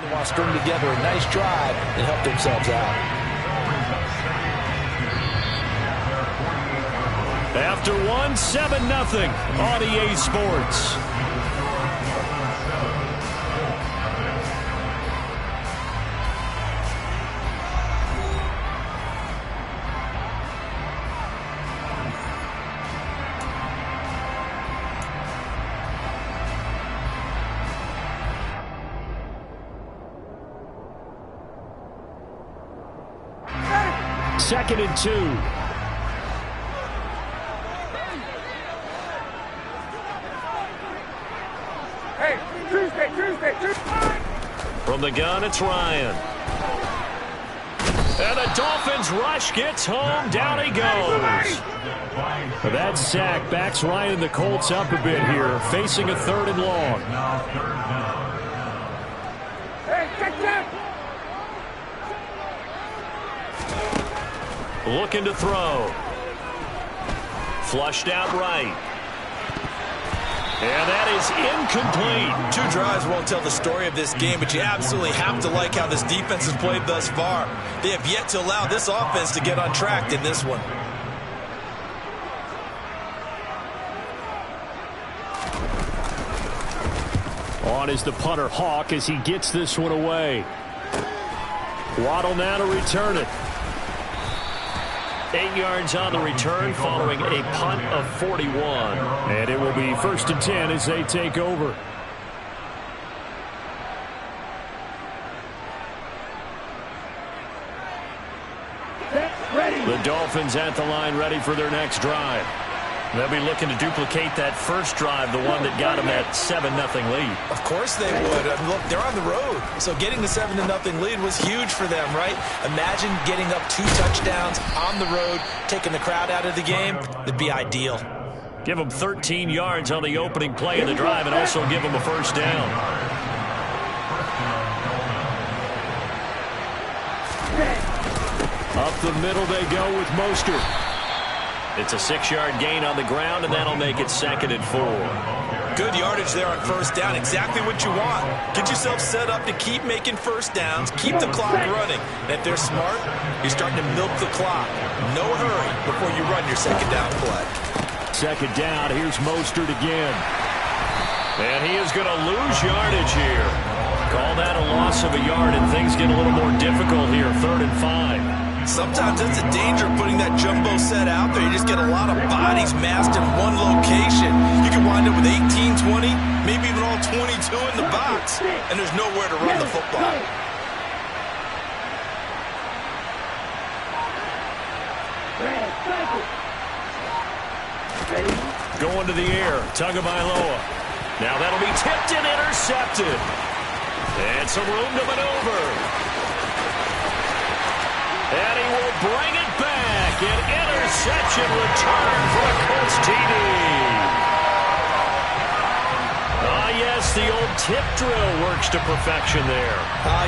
They want to string together a nice drive and help themselves out. After one, 7-0 on EA Sports. Second and 2. From the gun, it's Ryan. And the Dolphins rush gets home. Down he goes. That sack backs Ryan and the Colts up a bit here, facing a 3rd and long. Looking to throw. Flushed out right. And that is incomplete. 2 drives won't tell the story of this game, but you absolutely have to like how this defense has played thus far. They have yet to allow this offense to get on track in this one. On is the punter, Hawk, as he gets this one away. Waddle now to return it. 8 yards on the return following a punt of 41. And it will be 1st and 10 as they take over. The Dolphins at the line ready for their next drive. They'll be looking to duplicate that first drive, the one that got them that 7-0 lead. Of course they would. Look, they're on the road, so getting the 7-0 lead was huge for them, right? Imagine getting up 2 touchdowns on the road, taking the crowd out of the game. That'd be ideal. Give them 13 yards on the opening play of the drive and also give them a first down. Up the middle they go with Mostert. It's a 6-yard gain on the ground, and that'll make it 2nd and 4. Good yardage there on first down. Exactly what you want. Get yourself set up to keep making first downs, keep the clock running. And if they're smart, you're starting to milk the clock. No hurry before you run your 2nd down play. 2nd down, here's Mostert again. And he is going to lose yardage here. Call that a loss of a yard, and things get a little more difficult here, 3rd and 5. Sometimes that's the danger of putting that jumbo set out there. You just get a lot of bodies massed in one location. You can wind up with 18, 20, maybe even all 22 in the box, and there's nowhere to run the football. Going to the air, Tagovailoa. Now that'll be tipped and intercepted. And some room to maneuver. And he will bring it back. An interception return for a Colts TD. Yes, the old tip drill works to perfection there.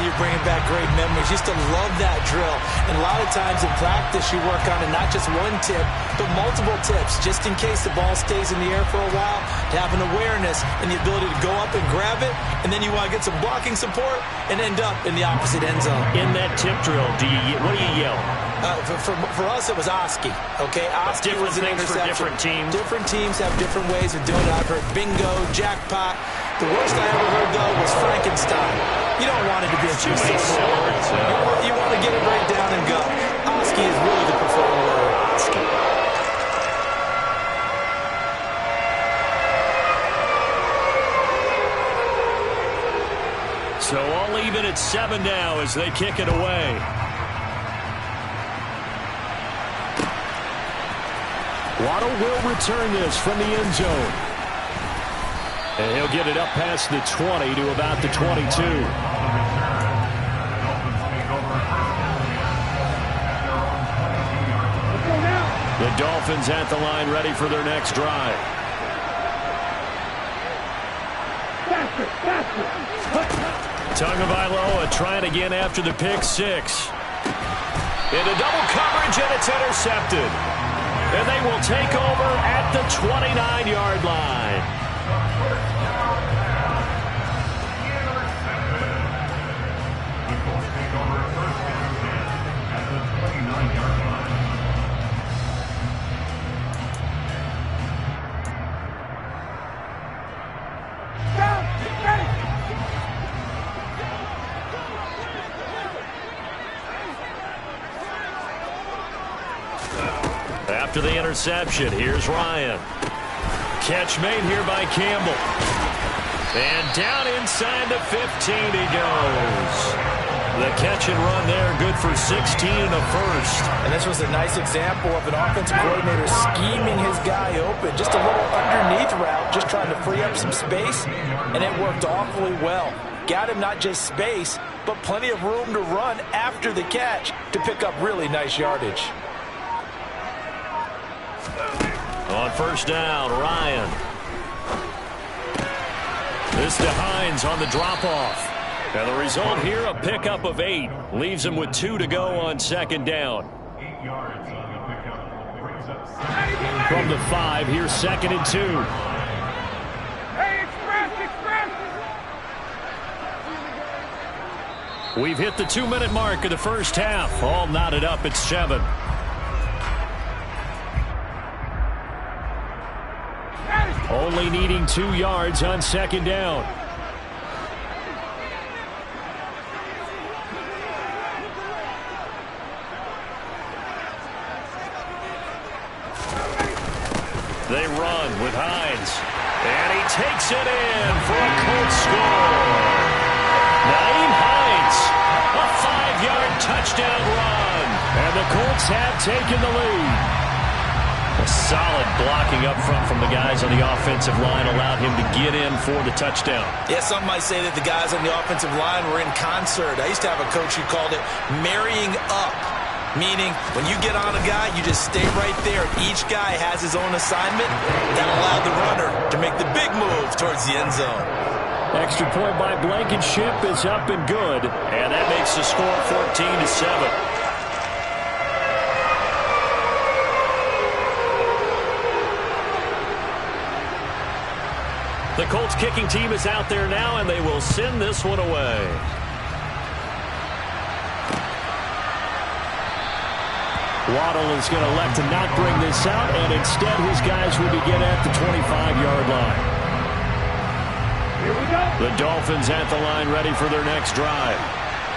You're bringing back great memories. Used to love that drill. And a lot of times in practice, you work on it, not just one tip, but multiple tips, just in case the ball stays in the air for a while, to have an awareness and the ability to go up and grab it, and then you want to get some blocking support and end up in the opposite end zone. In that tip drill, what do you yell? For us, it was Oski. Okay, Oski was an interception. For different teams. Different teams have different ways of doing it. I've heard bingo, jackpot. The worst I ever heard, though, was Frankenstein. You don't want it to be a two-syllable word. You want to get it right down and go. Oski is really the preferred word. So all even at 7 now as they kick it away. Waddle will return this from the end zone. And he'll get it up past the 20 to about the 22. The Dolphins at the line ready for their next drive. Tagovailoa trying again after the pick six. Into double coverage, and it's intercepted. And they will take over at the 29-yard line. after the interception. Here's Ryan. Catch made here by Campbell. And down inside the 15 he goes. The catch and run there, good for 16 and a first. And this was a nice example of an offensive coordinator scheming his guy open. Just a little underneath route, just trying to free up some space, and it worked awfully well. Got him not just space, but plenty of room to run after the catch to pick up really nice yardage. On first down, Ryan. This to Hines on the drop-off. And the result here, a pickup of 8. Leaves him with 2 to go on second down. From the 5, here's 2nd and 2. Hey, express! We've hit the 2-minute mark of the first half. All knotted up at 7. Only needing 2 yards on second down. They run with Hines. And he takes it in for a Colts score. Naeem Hines, a 5-yard touchdown run. And the Colts have taken the lead. A solid blocking up front from the guys on the offensive line allowed him to get in for the touchdown. Yeah, some might say that the guys on the offensive line were in concert. I used to have a coach who called it marrying up. Meaning, when you get on a guy, you just stay right there. Each guy has his own assignment. That allowed the runner to make the big move towards the end zone. Extra point by Blankenship is up and good. And that makes the score 14-7. The Colts kicking team is out there now, and they will send this one away. Waddle is going to elect to not bring this out, and instead his guys will begin at the 25-yard line. Here we go. The Dolphins at the line ready for their next drive.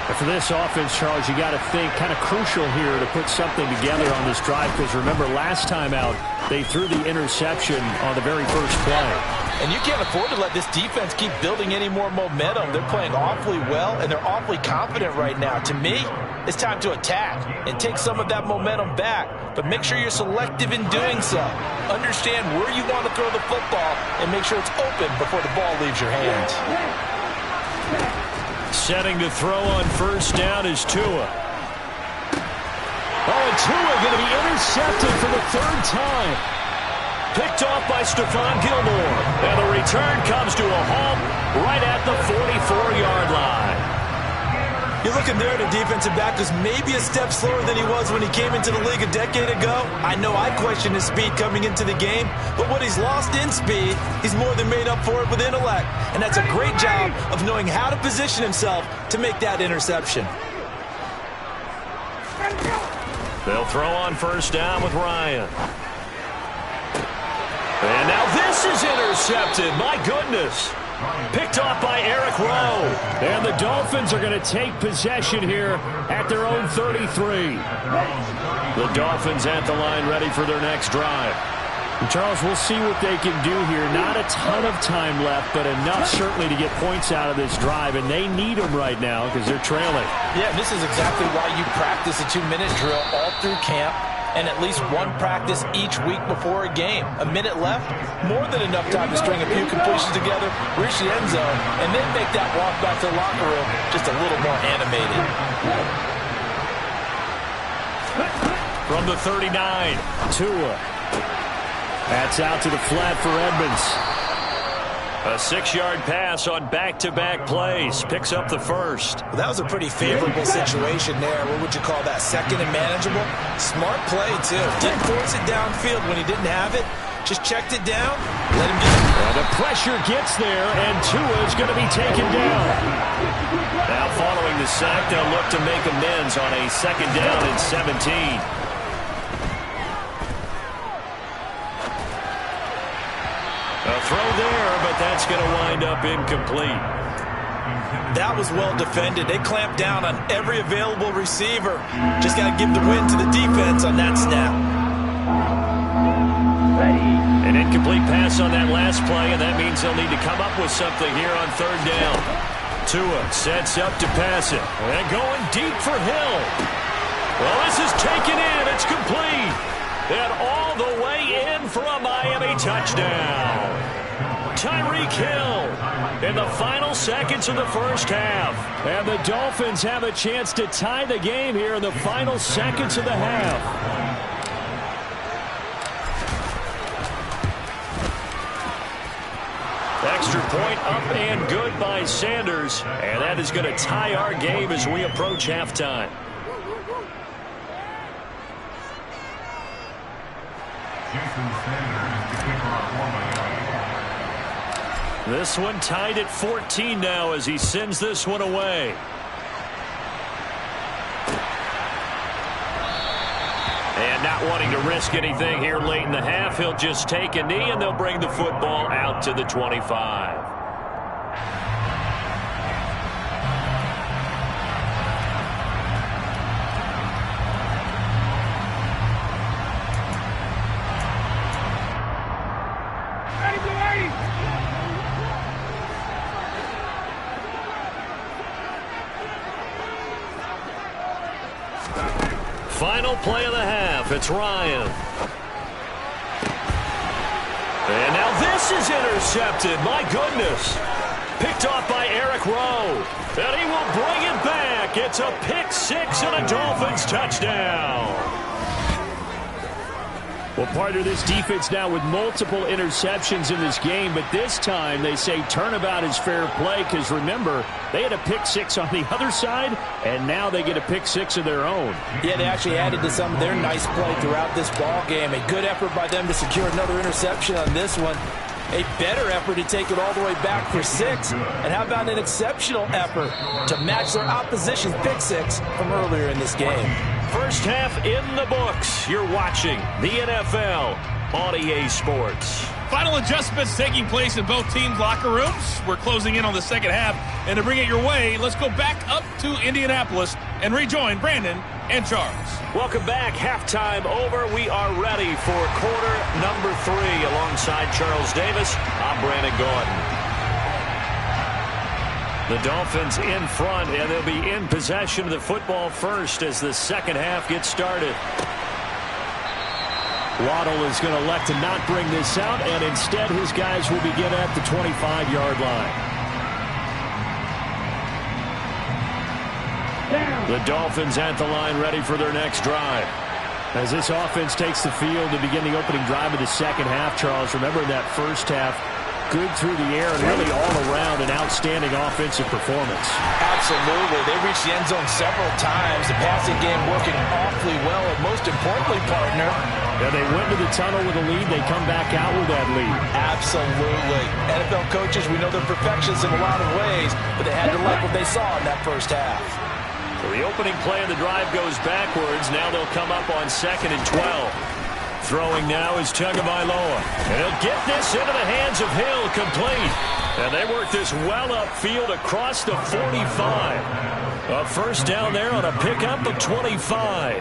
And for this offense, Charles, you got to think kind of crucial here to put something together on this drive, because remember last time out they threw the interception on the very first play. And you can't afford to let this defense keep building any more momentum. They're playing awfully well, and they're awfully confident right now. To me, it's time to attack and take some of that momentum back. But make sure you're selective in doing so. Understand where you want to throw the football and make sure it's open before the ball leaves your hands. Setting to throw on first down is Tua. Oh, and Tua going to be intercepted for the 3rd time. Picked off by Stephon Gilmore. And the return comes to a halt right at the 44-yard line. You're looking there at a defensive back who's maybe a step slower than he was when he came into the league a decade ago. I know I questioned his speed coming into the game, but what he's lost in speed, he's more than made up for it with intellect. And that's a great job of knowing how to position himself to make that interception. They'll throw on first down with Ryan. And now this is intercepted. My goodness. Picked off by Eric Rowe. And the Dolphins are going to take possession here at their own 33. The Dolphins at the line ready for their next drive. And Charles, we'll see what they can do here. Not a ton of time left, but enough certainly to get points out of this drive. And they need them right now because they're trailing. Yeah, this is exactly why you practice a 2-minute drill all through camp, and at least one practice each week before a game. A minute left, more than enough time to string a few completions together, reach the end zone, and then make that walk back to the locker room just a little more animated. From the 39, Tua. That's out to the flat for Edmonds. a 6-yard pass on back-to-back plays. Picks up the first. Well, that was a pretty favorable situation there. What would you call that? Second and manageable? Smart play, too. Didn't force it downfield when he didn't have it. Just checked it down, let him get it. And the pressure gets there, and Tua is going to be taken down. Now following the sack, they'll look to make amends on a 2nd down and 17. A throw there, but that's going to wind up incomplete. That was well defended. They clamped down on every available receiver. Just got to give the win to the defense on that snap. An incomplete pass on that last play, and that means they'll need to come up with something here on third down. Tua sets up to pass it. And going deep for Hill. Well, this is taken in. It's complete. And all the way in for a Miami touchdown. Tyreek Hill in the final seconds of the first half. And the Dolphins have a chance to tie the game here in the final seconds of the half. Extra point up and good by Sanders. And that is going to tie our game as we approach halftime. This one tied at 14 now as he sends this one away. And not wanting to risk anything here late in the half, he'll just take a knee and they'll bring the football out to the 25. Final play of the half. It's Ryan. And now this is intercepted. My goodness. Picked off by Eric Rowe. And he will bring it back. It's a pick six and a Dolphins touchdown. Well, part of this defense now with multiple interceptions in this game, but this time they say turnabout is fair play because, remember, they had a pick six on the other side, and now they get a pick six of their own. Yeah, they actually added to some of their nice play throughout this ball game. A good effort by them to secure another interception on this one. A better effort to take it all the way back for six. And how about an exceptional effort to match their opposition's pick six from earlier in this game. First half in the books. You're watching the NFL on EA Sports. Final adjustments taking place in both teams' locker rooms. We're closing in on the second half. And to bring it your way, let's go back up to Indianapolis and rejoin Brandon and Charles. Welcome back. Halftime over. We are ready for quarter number 3. Alongside Charles Davis, I'm Brandon Gordon. The Dolphins in front, and they'll be in possession of the football first as the second half gets started. Waddle is going to elect to not bring this out, and instead his guys will begin at the 25-yard line. The Dolphins at the line ready for their next drive. As this offense takes the field to begin the opening drive of the second half, Charles, remember in that first half, good through the air and really all around an outstanding offensive performance. Absolutely. They reached the end zone several times. The passing game working awfully well, and most importantly, partner, yeah, they went to the tunnel with a lead. They come back out with that lead. Absolutely. NFL coaches, we know they're perfectionists in a lot of ways, but they had to like what they saw in that first half. So the opening play of the drive goes backwards. Now they'll come up on 2nd and 12. Throwing now is Tagovailoa. And he'll get this into the hands of Hill, complete. And they work this well upfield across the 45. A first down there on a pickup of 25.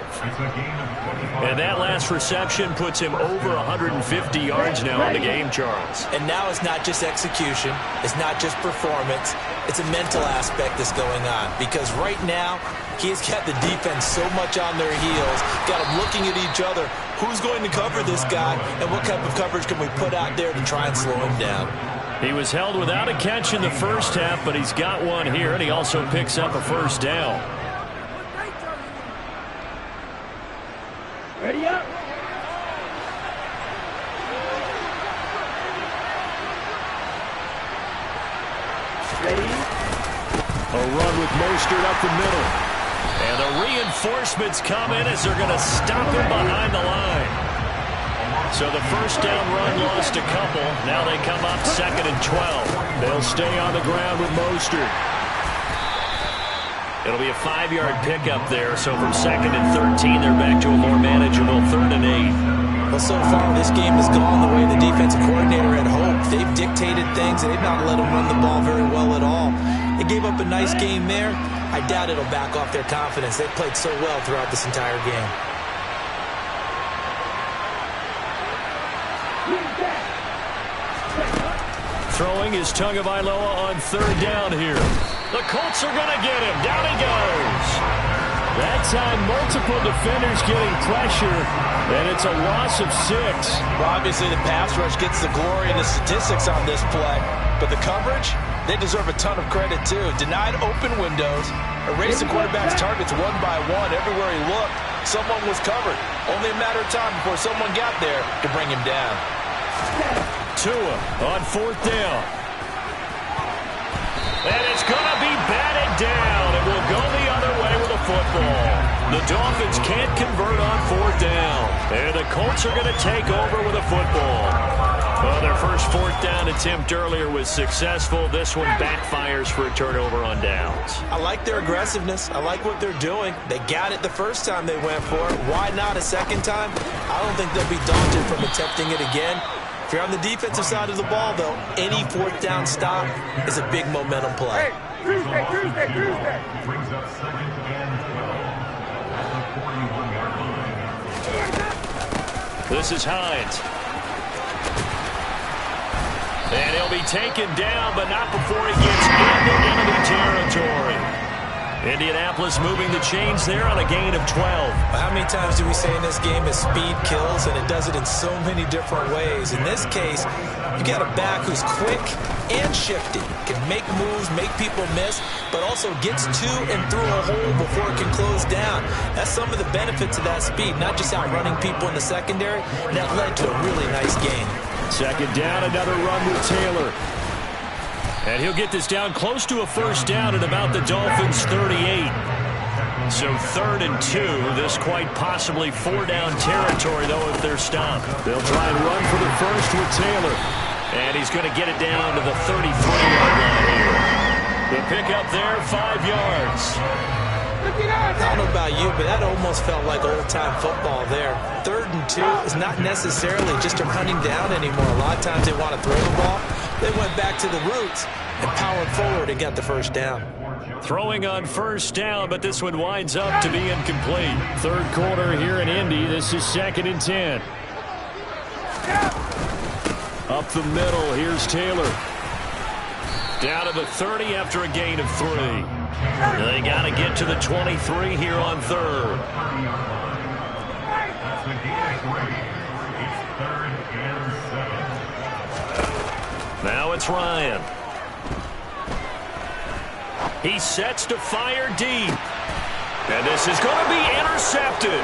And that last reception puts him over 150 yards now in the game, Charles. And now it's not just execution. It's not just performance. It's a mental aspect that's going on. Because right now, he's got the defense so much on their heels, got them looking at each other. Who's going to cover this guy, and what type of coverage can we put out there to try and slow him down? He was held without a catch in the first half, but he's got one here, and he also picks up a first down. Ready up. Ready. A run with Mostert up the middle. And the reinforcements come in as they're going to stop him behind the line. So the first down run lost a couple. Now they come up 2nd and 12. They'll stay on the ground with Mostert. It'll be a 5-yard pickup there. So from 2nd and 13, they're back to a more manageable 3rd and 8. Well, so far this game has gone the way the defensive coordinator had hoped. They've dictated things, and they've not let them run the ball very well at all. They gave up a nice game there. I doubt it'll back off their confidence. They've played so well throughout this entire game. Throwing is Tagovailoa on third down here. The Colts are going to get him. Down he goes. That time, multiple defenders getting pressure, and it's a loss of 6. Well, obviously, the pass rush gets the glory and the statistics on this play, but the coverage, they deserve a ton of credit, too. Denied open windows, erased the quarterback's targets one by one. Everywhere he looked, someone was covered. Only a matter of time before someone got there to bring him down. Tua on fourth down. And it's going to be batted down. It will go the other way with a football. The Dolphins can't convert on fourth down. And the Colts are going to take over with a football. Well, their first fourth down attempt earlier was successful. This one backfires for a turnover on downs. I like their aggressiveness. I like what they're doing. They got it the first time they went for it. Why not a second time? I don't think they'll be daunted from attempting it again. If you're on the defensive side of the ball, though, any fourth down stop is a big momentum play. Brings up second and 12. This is Hines. And he'll be taken down, but not before he gets into enemy territory. Indianapolis moving the chains there on a gain of 12. How many times do we say in this game that speed kills, and it does it in so many different ways? In this case, you got a back who's quick and shifty, can make moves, make people miss, but also gets to and through a hole before it can close down. That's some of the benefits of that speed, not just outrunning people in the secondary. That led to a really nice gain. Second down, another run with Taylor. And he'll get this down close to a first down at about the Dolphins' 38. So 3rd and 2. This quite possibly 4-down territory, though, if they're stopped. They'll try and run for the first with Taylor. And he's going to get it down to the 33-yard line here. The pickup there, 5 yards. I don't know about you, but that almost felt like old-time football there. 3rd and 2 is not necessarily just a running down anymore. A lot of times they want to throw the ball. They went back to the roots and powered forward and got the first down. Throwing on first down, but this one winds up to be incomplete. Third quarter here in Indy. This is 2nd and 10. Up the middle, here's Taylor. Down to the 30 after a gain of 3. They got to get to the 23 here on 3rd. That's the gain of 3. It's 3rd and 7. Now it's Ryan. He sets to fire deep. And this is going to be intercepted.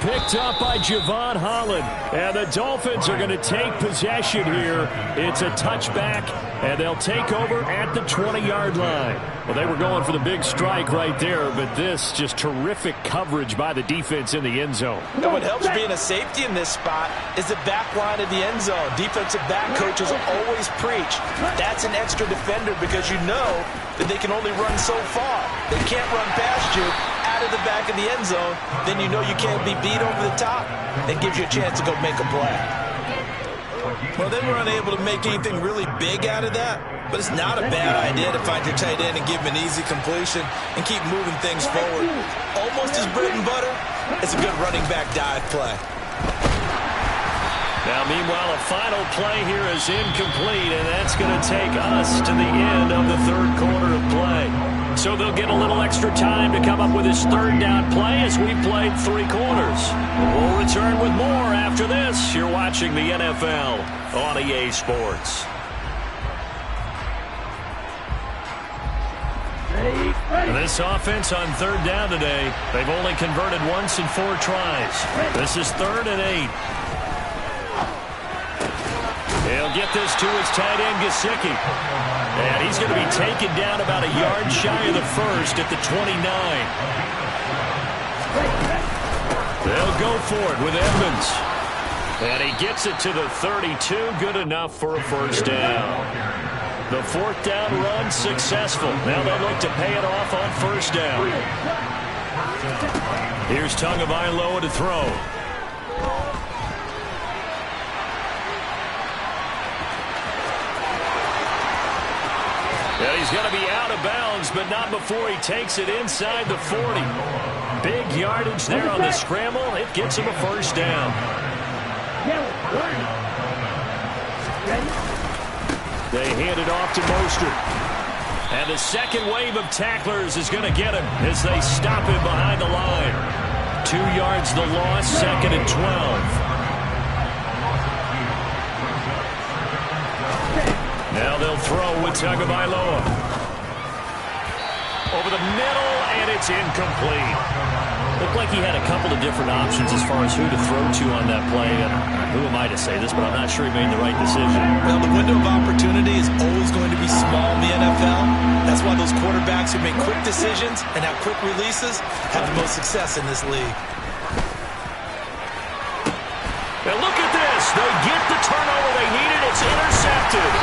Picked up by Javon Holland. And the Dolphins are going to take possession here. It's a touchback, and they'll take over at the 20-yard line. Well, they were going for the big strike right there, but this just terrific coverage by the defense in the end zone. And what helps being a safety in this spot is the back line of the end zone. Defensive back coaches always preach. That's an extra defender because you know that they can only run so far. They can't run past you out of the back of the end zone. Then you know you can't be beat over the top. That gives you a chance to go make a play. Well, they were unable to make anything really big out of that, but it's not a bad idea to find your tight end and give him an easy completion and keep moving things forward. Almost as bread and butter as a good running back dive play. Now, meanwhile, a final play here is incomplete, and that's going to take us to the end of the third quarter of play. So they'll get a little extra time to come up with his third down play as we played 3 quarters. We'll return with more after this. You're watching the NFL on EA Sports. This offense on third down today, they've only converted once in 4 tries. This is 3rd and 8. He'll get this to his tight end, Gesicki. And he's going to be taken down about a yard shy of the first at the 29. They'll go for it with Edmonds. And he gets it to the 32, good enough for a first down. The 4th down run successful. Now they'll look to pay it off on first down. Here's Tagovailoa to throw. And he's going to be out of bounds, but not before he takes it inside the 40. Big yardage there on the scramble. It gets him a first down. They hand it off to Mostert. And the second wave of tacklers is going to get him as they stop him behind the line. 2 yards the loss, 2nd and 12. Now they'll throw with Tagovailoa. Over the middle, and it's incomplete. Looked like he had a couple of different options as far as who to throw to on that play. And who am I to say this, but I'm not sure he made the right decision. Well, the window of opportunity is always going to be small in the NFL. That's why those quarterbacks who make quick decisions and have quick releases have the most success in this league. And look at this. They get the turnover they needed. It's intercepted.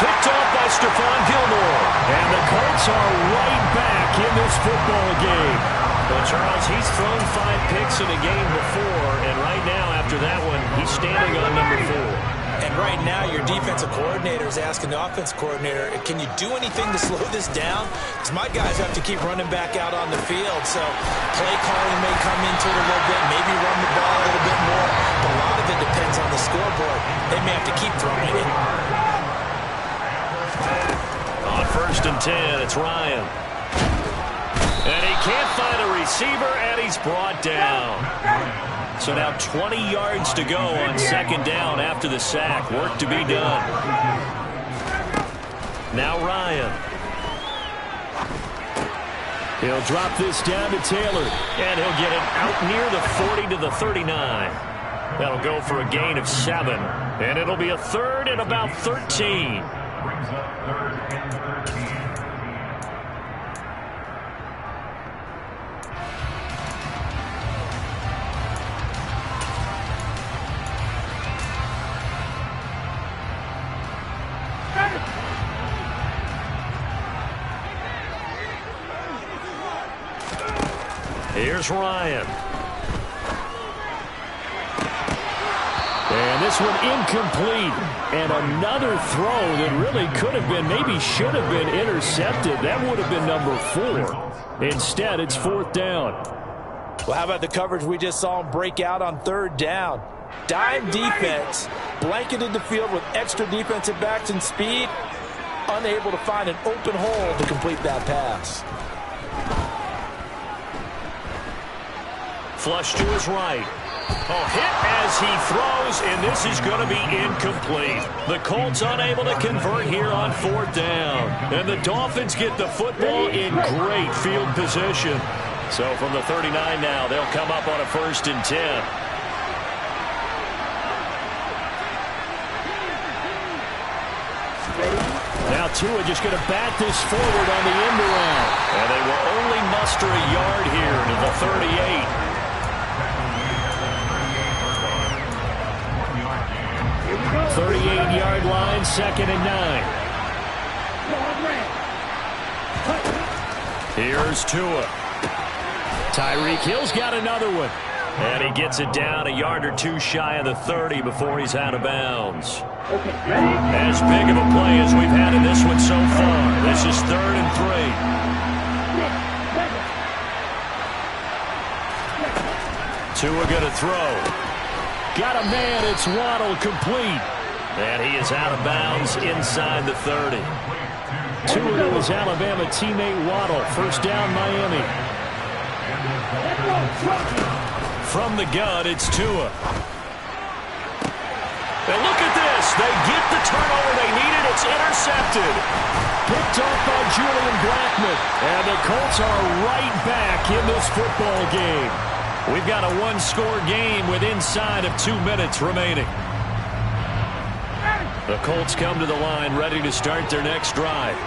Picked off by Stephon Gilmore. And the Colts are right back in this football game. Well, Charles, he's thrown 5 picks in a game before, and right now, after that one, he's standing on number 4. And right now, your defensive coordinator is asking the offensive coordinator, can you do anything to slow this down? Because my guys have to keep running back out on the field, so play calling may come into it a little bit, maybe run the ball a little bit more, but a lot of it depends on the scoreboard. They may have to keep throwing it. On 1st and 10, it's Ryan. And he can't find a receiver, and he's brought down. So now 20 yards to go on 2nd down after the sack. Work to be done. Now Ryan. He'll drop this down to Taylor, and he'll get it out near the 40 to the 39. That'll go for a gain of 7, and it'll be a 3rd and about 13. Brings up 3rd and 13. Here's Ryan. And this one incomplete. And another throw that really could have been, maybe should have been intercepted. That would have been number 4. Instead, it's 4th down. Well, how about the coverage we just saw him break out on 3rd down? Dime defense, blanketed the field with extra defensive backs and speed, unable to find an open hole to complete that pass. Flush to his right. Oh, hit as he throws, and this is going to be incomplete. The Colts unable to convert here on 4th down. And the Dolphins get the football in great field position. So from the 39 now, they'll come up on a 1st and 10. Now Tua just going to bat this forward on the end around. And they will only muster a yard here to the 38. 38-yard line, 2nd and 9. Here's Tua. Tyreek Hill's got another one. And he gets it down a yard or 2 shy of the 30 before he's out of bounds. As big of a play as we've had in this one so far. This is 3rd and 3. Tua going to throw. Got a man, it's Waddle, complete. And he is out of bounds inside the 30. Tua to his Alabama teammate Waddle. 1st down, Miami. From the gun, it's Tua. And look at this. They get the turnover they needed. It's intercepted. Picked off by Julian Blackmon. And the Colts are right back in this football game. We've got a 1-score game with inside of 2 minutes remaining. The Colts come to the line ready to start their next drive.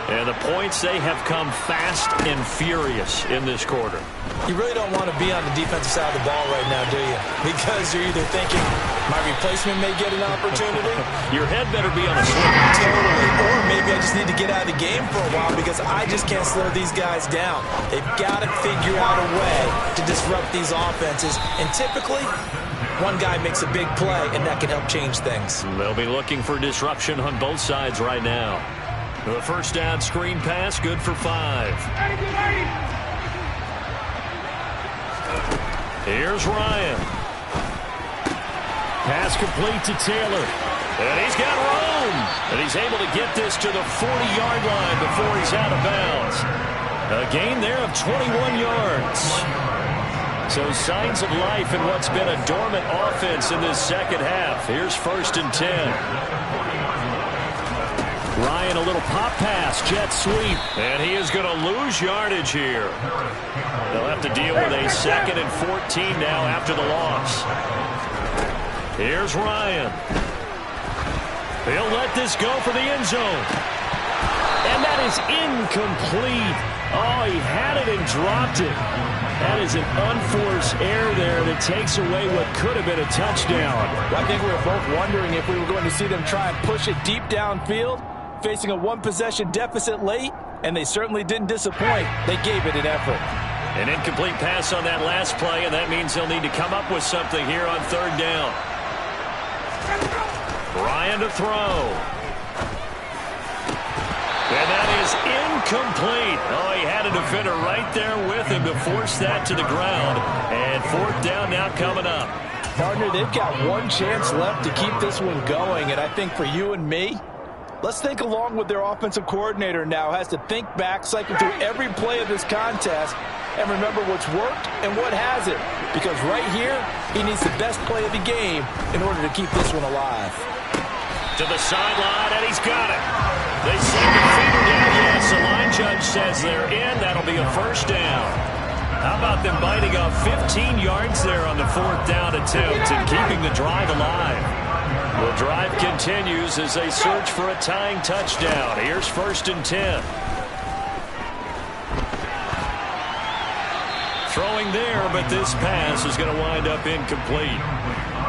And the points, they have come fast and furious in this quarter. You really don't want to be on the defensive side of the ball right now, do you? Because you're either thinking, my replacement may get an opportunity. Your head better be on a sling. Totally. Or maybe I just need to get out of the game for a while because I just can't slow these guys down. They've got to figure out a way to disrupt these offenses. And typically, one guy makes a big play, and that can help change things. They'll be looking for disruption on both sides right now. The 1st down screen pass, good for 5. Here's Ryan. Pass complete to Taylor. And he's got room. And he's able to get this to the 40-yard line before he's out of bounds. A gain there of 21 yards. So signs of life in what's been a dormant offense in this second half. Here's 1st and 10. Ryan, a little pop pass, jet sweep. And he is going to lose yardage here. They'll have to deal with a 2nd and 14 now after the loss. Here's Ryan. He'll let this go for the end zone. And that is incomplete. Oh, he had it and dropped it. That is an unforced error there that takes away what could have been a touchdown. I think we were both wondering if we were going to see them try and push it deep downfield, facing a one-possession deficit late, and they certainly didn't disappoint. They gave it an effort. An incomplete pass on that last play, and that means they'll need to come up with something here on 3rd down. Ryan to throw. And that is incomplete. Oh, he had a defender right there with him to force that to the ground. And 4th down now coming up. Partner, they've got one chance left to keep this one going, and I think for you and me, let's think along with their offensive coordinator now. Has to think back, cycle through every play of this contest, and remember what's worked and what hasn't. Because right here, he needs the best play of the game in order to keep this one alive. To the sideline, and he's got it. They send the finger down. Yes, the line judge says they're in. That'll be a 1st down. How about them biting off 15 yards there on the 4th down attempt and keeping the drive alive? The drive continues as they search for a tying touchdown. Here's 1st and 10. Throwing there, but this pass is going to wind up incomplete.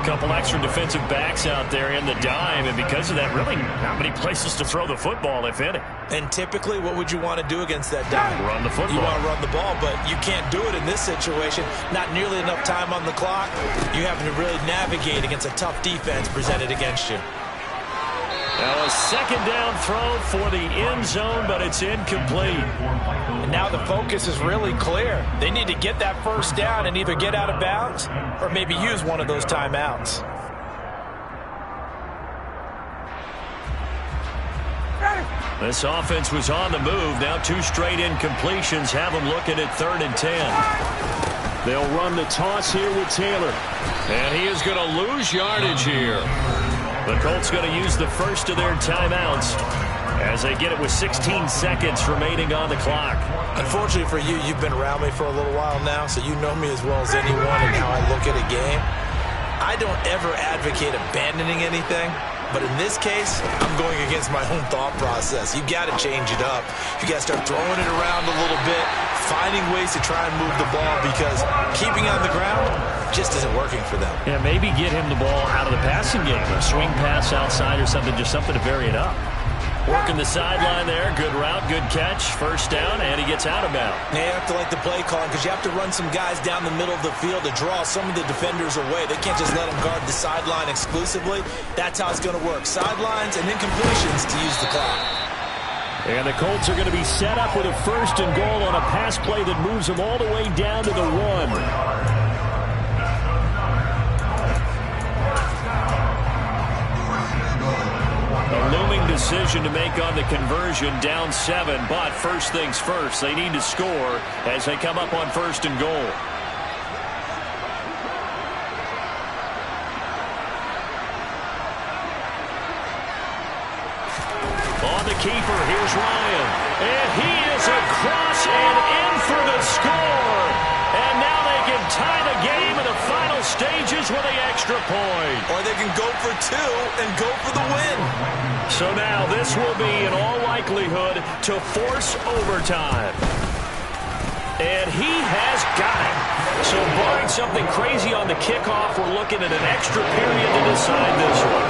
Couple extra defensive backs out there in the dime, and because of that, really not many places to throw the football, if any. And typically, what would you want to do against that dime? Run the football. You want to run the ball, but you can't do it in this situation. Not nearly enough time on the clock. You having to really navigate against a tough defense presented against you. Now a 2nd down throw for the end zone, but it's incomplete. And now the focus is really clear. They need to get that 1st down and either get out of bounds or maybe use one of those timeouts. This offense was on the move. Now 2 straight incompletions have them looking at 3rd and 10. They'll run the toss here with Taylor. And he is going to lose yardage here. The Colts going to use the first of their timeouts as they get it with 16 seconds remaining on the clock. Unfortunately for you, you've been around me for a little while now, so you know me as well as anyone and how I look at a game. I don't ever advocate abandoning anything, but in this case, I'm going against my own thought process. You got to change it up. You got to start throwing it around a little bit, finding ways to try and move the ball, because keeping it on the ground just isn't working for them. Yeah, maybe get him the ball out of the passing game. A swing pass outside or something, just something to vary it up. Working the sideline there. Good route, good catch. 1st down, and he gets out of bounds. Yeah, you have to like the play calling because you have to run some guys down the middle of the field to draw some of the defenders away. They can't just let them guard the sideline exclusively. That's how it's going to work. Sidelines and incompletions to use the clock. And the Colts are going to be set up with a 1st and goal on a pass play that moves them all the way down to the 1. A looming decision to make on the conversion, down 7, but first things first, they need to score as they come up on 1st and goal. On the keeper, here's Ryan, and he is across and in for the score. And now they can tie the game in the final stages with the extra point. Or they can go for 2 and go for the win. So now this will be, in all likelihood, to force overtime. And he has got it. So barring something crazy on the kickoff, we're looking at an extra period to decide this one.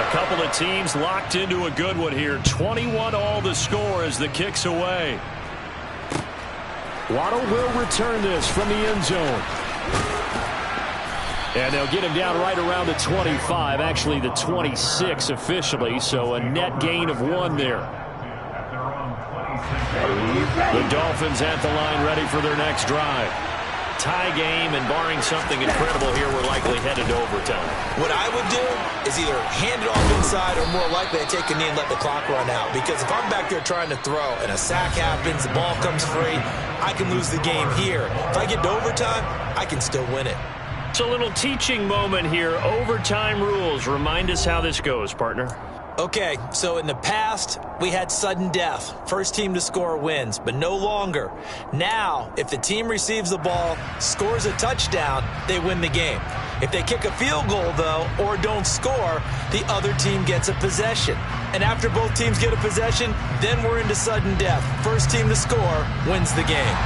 A couple of teams locked into a good one here. 21-all the score as the kick's away. Waddle will return this from the end zone. And they'll get him down right around the 25, actually the 26 officially, so a net gain of 1 there. The Dolphins at the line ready for their next drive. tie game, and barring something incredible here, we're likely headed to overtime. What I would do is either hand it off inside or more likely I take a knee and let the clock run out. Because if I'm back there trying to throw and a sack happens, the ball comes free, I can lose the game here. If I get to overtime, I can still win it. It's a little teaching moment here. Overtime rules. Remind us how this goes, partner. Okay, so in the past, we had sudden death. First team to score wins, but no longer. Now, if the team receives the ball, scores a touchdown, they win the game. If they kick a field goal, though, or don't score, the other team gets a possession. And after both teams get a possession, then we're into sudden death. First team to score wins the game.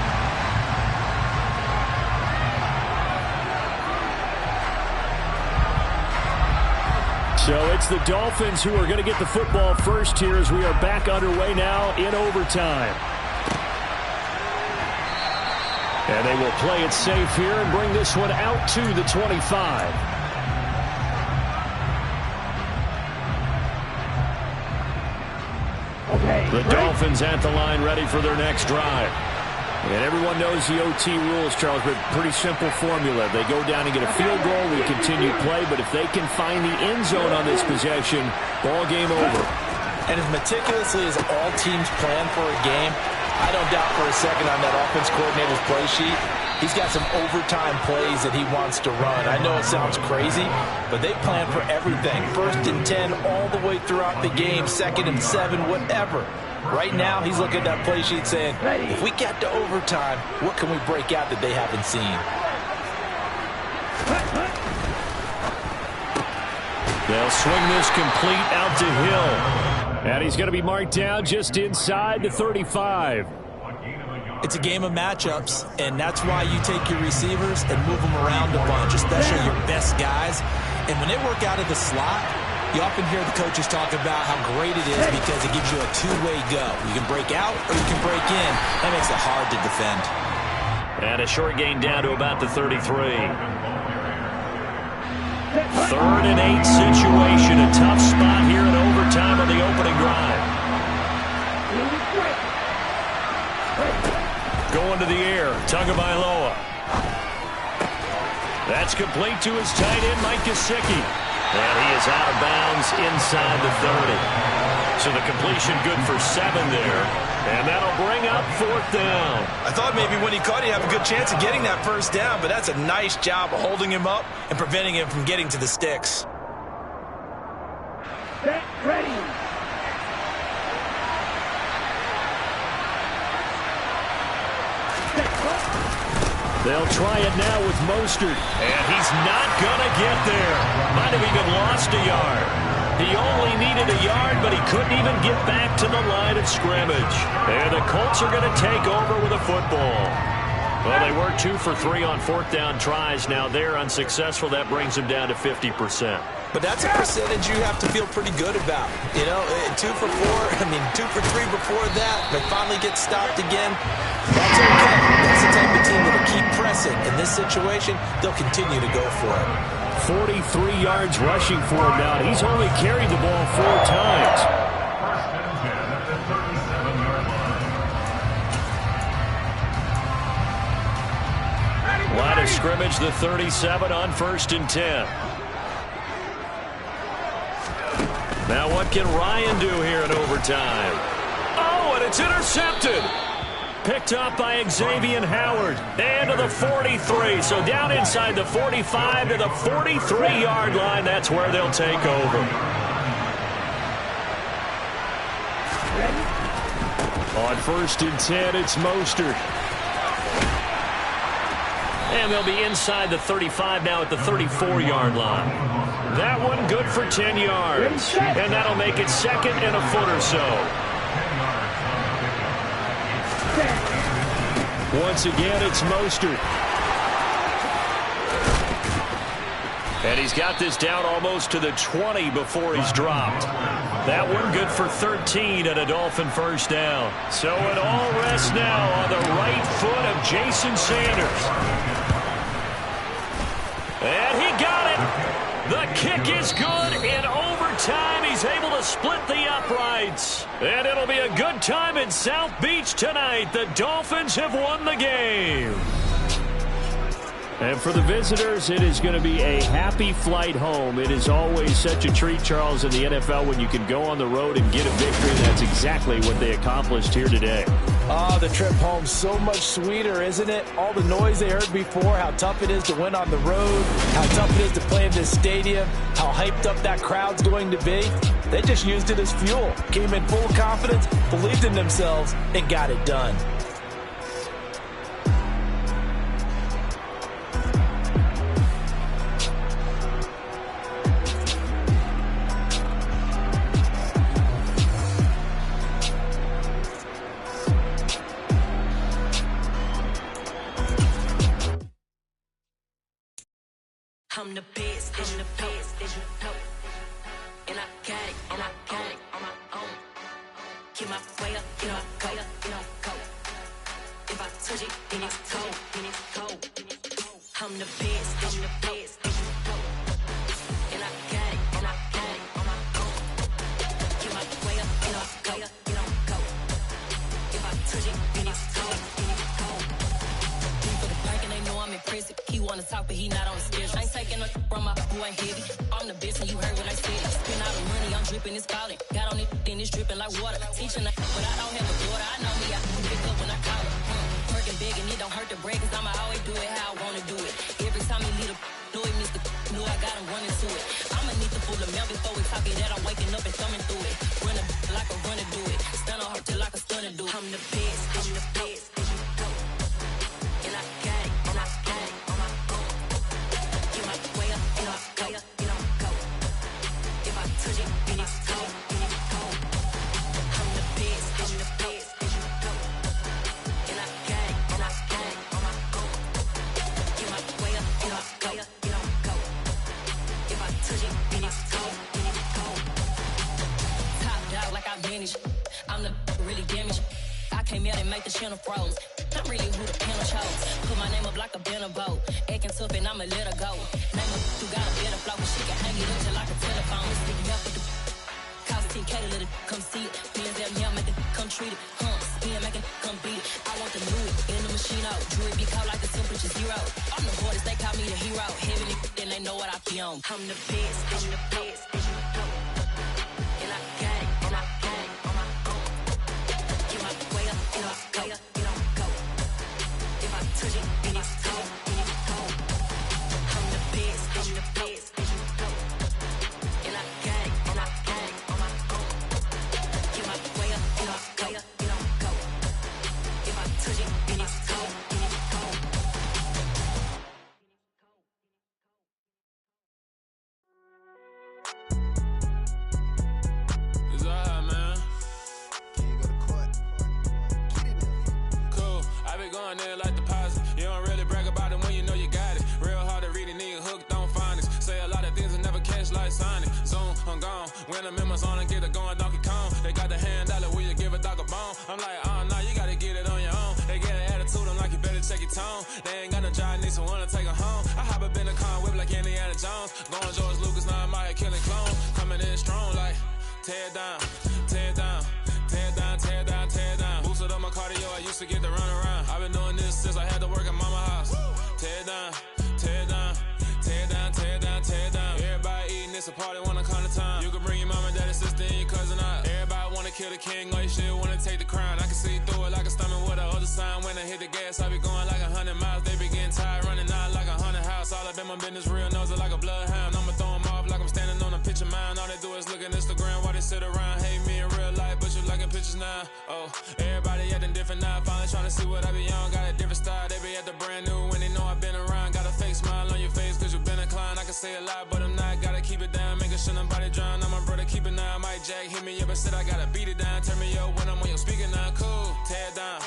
So it's the Dolphins who are going to get the football first here as we are back underway now in overtime. And they will play it safe here and bring this one out to the 25. The Dolphins at the line ready for their next drive. And everyone knows the OT rules, Charles, but pretty simple formula. They go down and get a field goal, we continue play, but if they can find the end zone on this possession, ball game over. And as meticulously as all teams plan for a game, I don't doubt for a second on that offense coordinator's play sheet, he's got some overtime plays that he wants to run. I know it sounds crazy, but they plan for everything. 1st and 10 all the way throughout the game, 2nd and 7, whatever. Right now, he's looking at that play sheet saying, if we get to overtime, what can we break out that they haven't seen? They'll swing this complete out to Hill. And he's going to be marked down just inside the 35. It's a game of matchups, and that's why you take your receivers and move them around a bunch, especially your best guys. And when they work out of the slot, you often hear the coaches talk about how great it is because it gives you a two-way go. You can break out or you can break in. That makes it hard to defend. And a short gain down to about the 33. 3rd and 8 situation. A tough spot here in overtime on the opening drive. Going to the air. Tagovailoa. That's complete to his tight end, Mike Gesicki. And he is out of bounds inside the 30. So the completion good for 7 there. And that'll bring up 4th down. I thought maybe when he caught it, he'd have a good chance of getting that first down, but that's a nice job of holding him up and preventing him from getting to the sticks. Ready. They'll try it now with Mostert. And he's not going to get there. Might have even lost a yard. He only needed a yard, but he couldn't even get back to the line of scrimmage. And the Colts are going to take over with a football. Well, they were 2 for 3 on 4th down tries. Now they're unsuccessful. That brings them down to 50%. But that's a percentage you have to feel pretty good about. You know, 2 for 4, 2 for 3 before that. They finally get stopped again. That's okay. That's the type of team that will keep pressing. In this situation, they'll continue to go for it. 43 yards rushing for him now. He's only carried the ball 4 times. Line of scrimmage, the 37 on 1st and 10. Now what can Ryan do here in overtime? Oh, and it's intercepted. Picked up by Xavier Howard. And to the 43. So down inside the 45 to the 43-yard line. That's where they'll take over. On 1st and 10, it's Mostert. And they'll be inside the 35 now at the 34-yard line. That one good for 10 yards. And that'll make it 2nd and a foot or so. Once again, it's Mostert. And he's got this down almost to the 20 before he's dropped. That one good for 13 and a Dolphin first down. So it all rests now on the right foot of Jason Sanders. And he got it. The kick is good. In overtime, he's able to split the uprights. And it'll be a good time in South Beach tonight. The Dolphins have won the game. And for the visitors, it is going to be a happy flight home. It is always such a treat, Charles, in the NFL when you can go on the road and get a victory. That's exactly what they accomplished here today. Oh, the trip home so much sweeter, isn't it? All the noise they heard before, how tough it is to win on the road, how tough it is to play in this stadium, how hyped up that crowd's going to be. They just used it as fuel, came in full of confidence, believed in themselves, and got it done. I'm the best, and I got it, and I got it on my own. Get my way up, get my way up, go. If I touch it, then it's cold, I'm the best, and I got it, on my own. Get my way up, get my way up, go. If I touch it, then it's cold, For the bank and they know I'm impressive. He wanna talk, but he not on the schedule. I ain't taking a from my who ain't heavy. I'm the best, and you heard what I said. Spend all the money, I'm dripping, it's falling. Got on it, then it's dripping like water. Teaching, but I don't have a daughter. I know me, I can pick up when I call her. Working big, and it don't hurt to break, cause I'ma always do it how I wanna do it. Every time he lead a do it, Mr. Knew I got him running to it. I'ma need the full amount before we talk it that I'm waking up and thumbing through it. Run like a runner do it. Stun on her till like a stunner do it. I'm the best, and I got it, and I got it on my own. Get my way up, and I go. If I touch it, then it's cold, I'm the best, and I got it, and I got it on my own. Get my way up, and I go. If I touch it, then it's cold, Top dog like I manage. I'm the really damaged. I came out and make the channel froze. I'm really who the panel chose. Put my name up like a banner boat. Acting tough and I'ma let her go. Name her who got a better flow, but she can hang it up till like a telephone. It's sticking up with the cost 10K to let it come see it. Me and them here make it come treat it. Spin make it come beat it. I want the new in the machine out. Jewelry be cold like the temperature 0. I'm the hardest, they call me the hero. Heaven then they know what I be on. I'm the best, and I got it, and I got it on my own. Get my way up, and I go. If I touch it, then it's cold, I'm the best, and I got it, on my own. Get my way up, and I go. If I touch it, then it's cold, It's alright, man. Cool, I been going there like deposit. You don't really brag about it when you know you got it. Real hard to read a nigga hooked on phonics. Say a lot of things and never catch like Sonic. Zoom, I'm gone. When I'm in my zone and get it going Donkey Kong. They got the hand dollar, will you give a dog a bone? I'm like, oh no, you gotta get it on your own. They get an attitude, I'm like, you better check your tone. They ain't got no job, need someone to take her home. I hop up in the car, whip like Indiana Jones. Going George Lucas, now I'm out here killing clone. Coming in strong like, tear down, tear down. Tear down, tear down, tear down. Boosted up my cardio, I used to get to run around. I've been doing this since I had to work at mama house. Tear down, tear down, tear down, tear down, tear down. Everybody eating, it's a party, wanna come to time. You can bring your mama, daddy, sister, and your cousin out. Everybody wanna kill the king, or you shit wanna take the crown. I can see through it like a stomach with a other sign. When I hit the gas, I be going like 100 miles. They be getting tired, running out like 100 house. All up in my business, real nose it like a bloodhound. I'ma throw them off like I'm standing on a picture mound. All they do is look at Instagram while they sit around. Hate me in real life, but you liking pictures now. Oh, everybody acting different now. Finally trying to see what I be on. Got a different style, they be at the brand new when they know I've been around. Got a fake smile on your face cause you been inclined. I can say a lot, but I'm not. Gotta keep it down, making sure nobody drown. I'm my brother, keep it now. Mike Jack hit me up and said I gotta beat it down. Turn me up when I'm on your speaker now. Cool, tear down,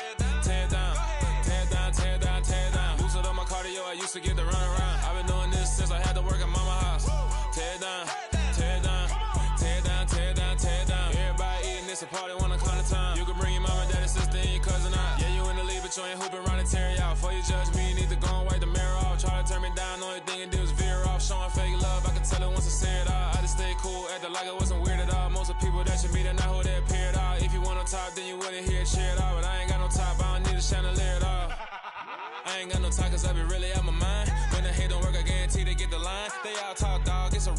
tear down, tear down, tear down, tear down. Boosted up my cardio, I used to get to run around. I've been doing this since I had to work at mama house. Tear down, tear down, tear down, tear down, tear down. Everybody eating, it's a party, wanna come to time. You can bring your mama, daddy, sister, and your cousin out. Yeah, you in the league, but you ain't hooping around and tear you out. Before you judge me, you need to go and wipe the mirror off. Try to turn me down, only thing you do is veer off. Showing fake love, I can tell it once I say it all. I just stay cool, acting like it wasn't weird at all. Most of the people that you meet are not who they appear at all. If you want on top, then you wouldn't hear it cheer at all. But I ain't got no top, I don't need a chandelier at all. I ain't got no time cause I be really out my mind.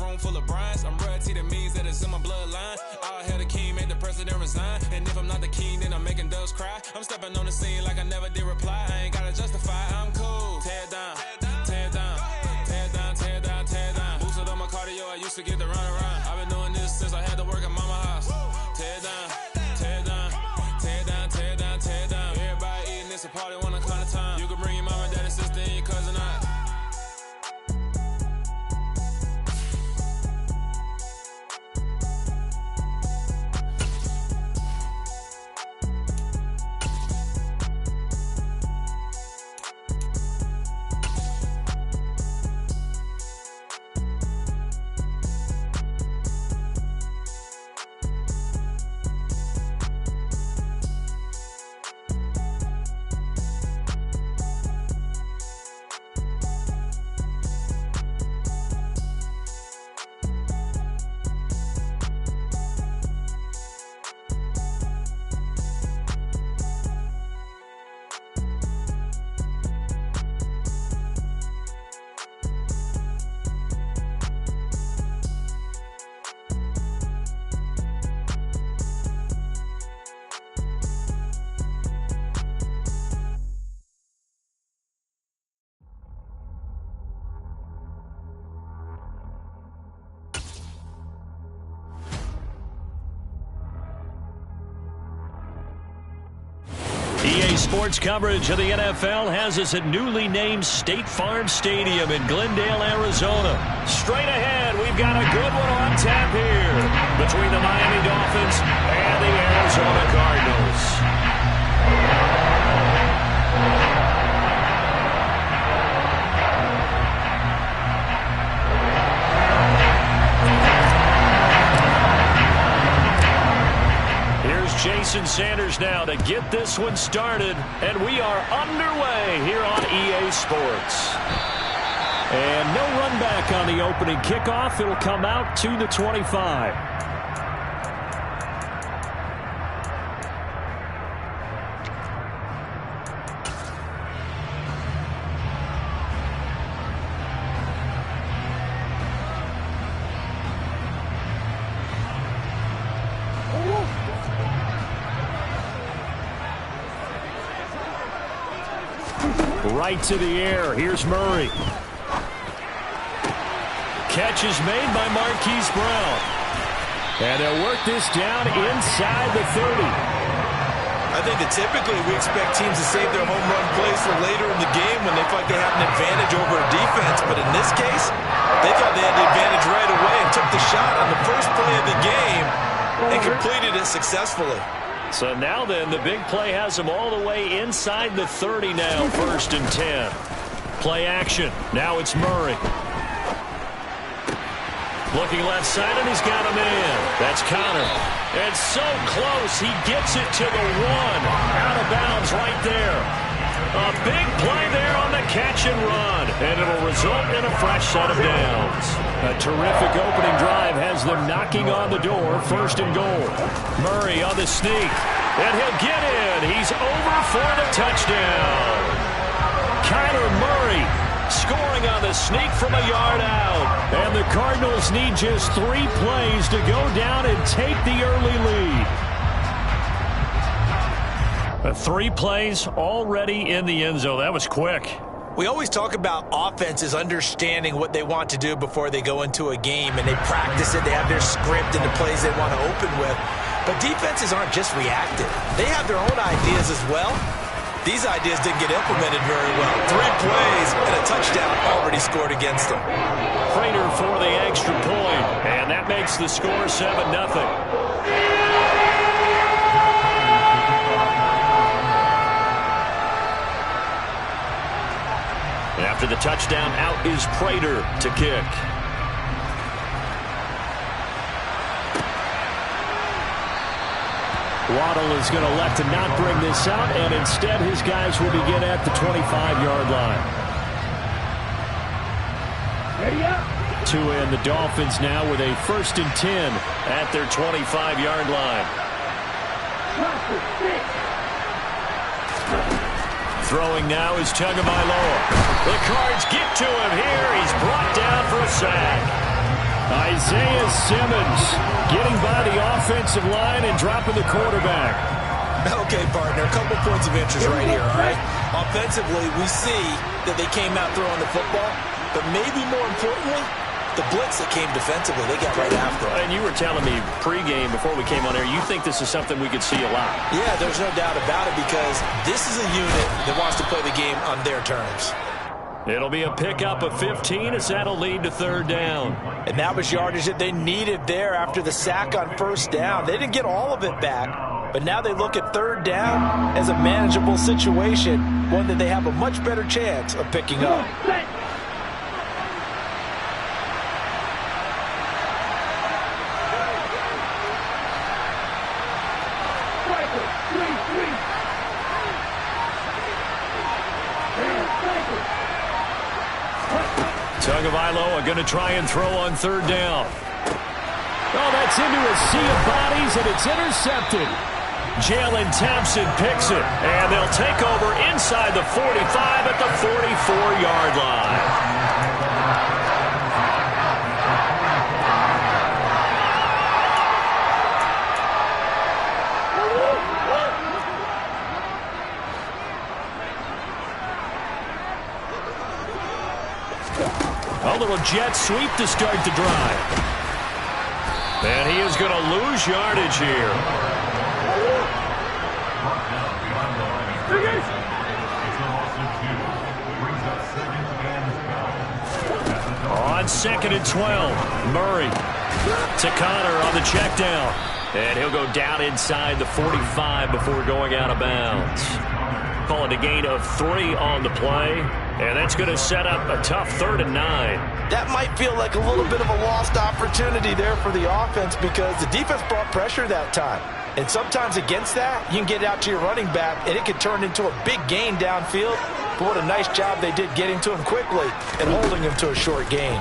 room full of brides. I'm royalty, that means that it's in my bloodline. All hail the king, make the president resign. And if I'm not the king, then I'm making doves cry. I'm stepping on the scene like I never did reply. I ain't gotta justify, I'm cool. Tear down, tear down, tear down, tear down, tear down. Boosted on my cardio, I used to get the run around. I've been doing this since I had to work at mama house. Tear down, tear down, tear down, tear down, tear down. Everybody eating, it's a party when I count of time. You can bring your mama, daddy, sister, and your cousin out. EA Sports coverage of the NFL has us at newly named State Farm Stadium in Glendale, Arizona. Straight ahead, we've got a good one on tap here between the Miami Dolphins and the Arizona Cardinals. Jason Sanders now to get this one started, and we are underway here on EA Sports. And no run back on the opening kickoff. It'll come out to the 25. Right to the air. Here's Murray. Catch is made by Marquise Brown. And they'll work this down inside the 30. I think that typically we expect teams to save their home run plays for later in the game when they feel like they have an advantage over a defense. But in this case, they thought they had the advantage right away and took the shot on the first play of the game and completed it successfully. So now then, the big play has him all the way inside the 30 now, 1st and 10. Play action. Now it's Murray. Looking left side, and he's got a man. That's Connor. It's so close. He gets it to the 1. Out of bounds right there. A big play there on the catch and run. And it'll result in a fresh set of downs. A terrific opening drive has them knocking on the door. 1st and goal. Murray on the sneak. And he'll get in. He's over for the touchdown. Kyler Murray scoring on the sneak from a yard out. And the Cardinals need just 3 plays to go down and take the early lead. 3 plays already in the end zone. That was quick. We always talk about offenses understanding what they want to do before they go into a game, and they practice it. They have their script and the plays they want to open with. But defenses aren't just reactive. They have their own ideas as well. These ideas didn't get implemented very well. 3 plays and a touchdown already scored against them. Prater for the extra point, and that makes the score 7-0. After the touchdown, out is Prater to kick. Waddle is going to elect to not bring this out, and instead his guys will begin at the 25-yard line. To end the Dolphins now with a 1st and 10 at their 25-yard line. Throwing now is Tagovailoa. The Cards get to him here. He's brought down for a sack. Isaiah Simmons getting by the offensive line and dropping the quarterback. Okay, partner, a couple points of interest right here, all right? Offensively, we see that they came out throwing the football, but maybe more importantly, the blitz that came defensively, they got right after it. And you were telling me pregame before we came on air, you think this is something we could see a lot. Yeah, there's no doubt about it because this is a unit that wants to play the game on their terms. It'll be a pickup of 15 as that'll lead to third down. And that was yardage that they needed there after the sack on first down. They didn't get all of it back, but now they look at third down as a manageable situation, one that they have a much better chance of picking up. Tagovailoa going to try and throw on third down. Oh, that's into a sea of bodies, and it's intercepted. Jalen Thompson picks it, and they'll take over inside the 45 at the 44-yard line. A little jet sweep to start the drive. And he is going to lose yardage here. On 2nd and 12, Murray to Connor on the check down. And he'll go down inside the 45 before going out of bounds. Call it a gain of 3 on the play. And that's going to set up a tough 3rd and 9. That might feel like a little bit of a lost opportunity there for the offense because the defense brought pressure that time. And sometimes against that, you can get out to your running back, and it can turn into a big gain downfield. But what a nice job they did getting to him quickly and holding him to a short gain.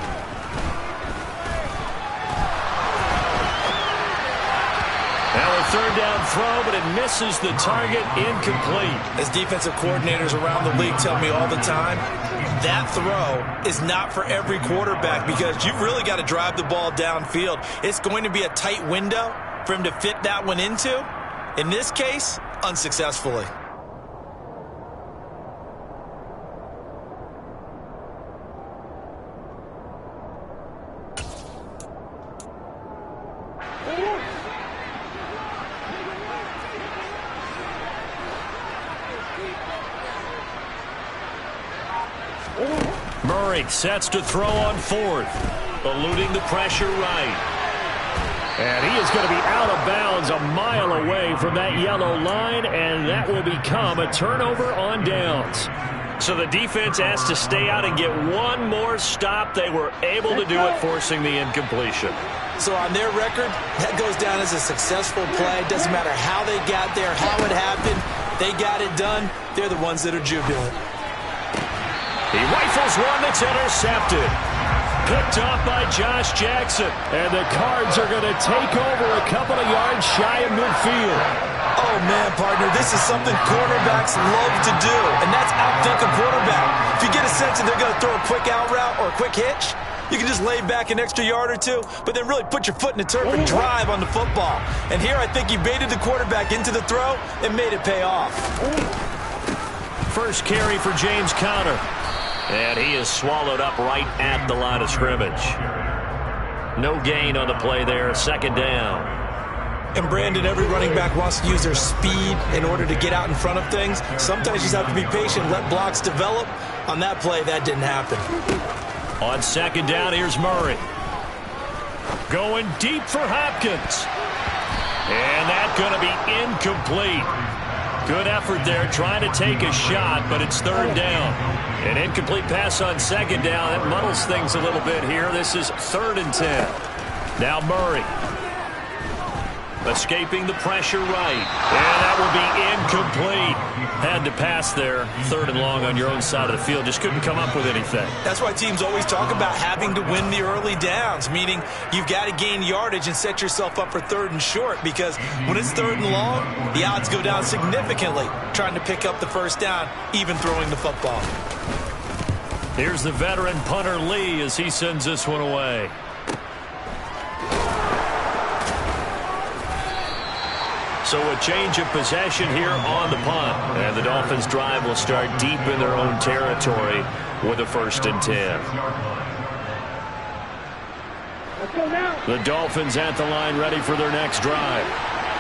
Now a third down throw, but it misses the target, incomplete. As defensive coordinators around the league tell me all the time, that throw is not for every quarterback because you've really got to drive the ball downfield. It's going to be a tight window for him to fit that one into. In this case, unsuccessfully. Murray sets to throw on 4th, eluding the pressure right. And he is going to be out of bounds a mile away from that yellow line, and that will become a turnover on downs. So the defense has to stay out and get one more stop. They were able to do it, forcing the incompletion. So on their record, that goes down as a successful play. Doesn't matter how they got there, how it happened. They got it done. They're the ones that are jubilant. He rifles one that's intercepted. Picked off by Josh Jackson. And the Cards are going to take over a couple of yards shy of midfield. Oh, man, partner, this is something quarterbacks love to do, and that's outthink a quarterback. If you get a sense that they're going to throw a quick out route or a quick hitch, you can just lay back an extra yard or two, but then really put your foot in the turf and drive on the football. And here I think he baited the quarterback into the throw and made it pay off. First carry for James Conner. And he is swallowed up right at the line of scrimmage. No gain on the play there, 2nd down. And Brandon, every running back wants to use their speed in order to get out in front of things. Sometimes you just have to be patient, let blocks develop. On that play, that didn't happen. On 2nd down, here's Murray. Going deep for Hopkins. And that's going to be incomplete. Good effort there, trying to take a shot, but it's 3rd down. An incomplete pass on 2nd down. That muddles things a little bit here. This is 3rd and 10. Now Murray. Escaping the pressure right. And that will be incomplete. Had to pass there. 3rd and long on your own side of the field. Just couldn't come up with anything. That's why teams always talk about having to win the early downs, meaning you've got to gain yardage and set yourself up for 3rd and short, because when it's 3rd and long, the odds go down significantly trying to pick up the first down, even throwing the football. Here's the veteran punter Lee as he sends this one away. So a change of possession here on the punt. And the Dolphins' drive will start deep in their own territory with a 1st and 10. The Dolphins at the line ready for their next drive.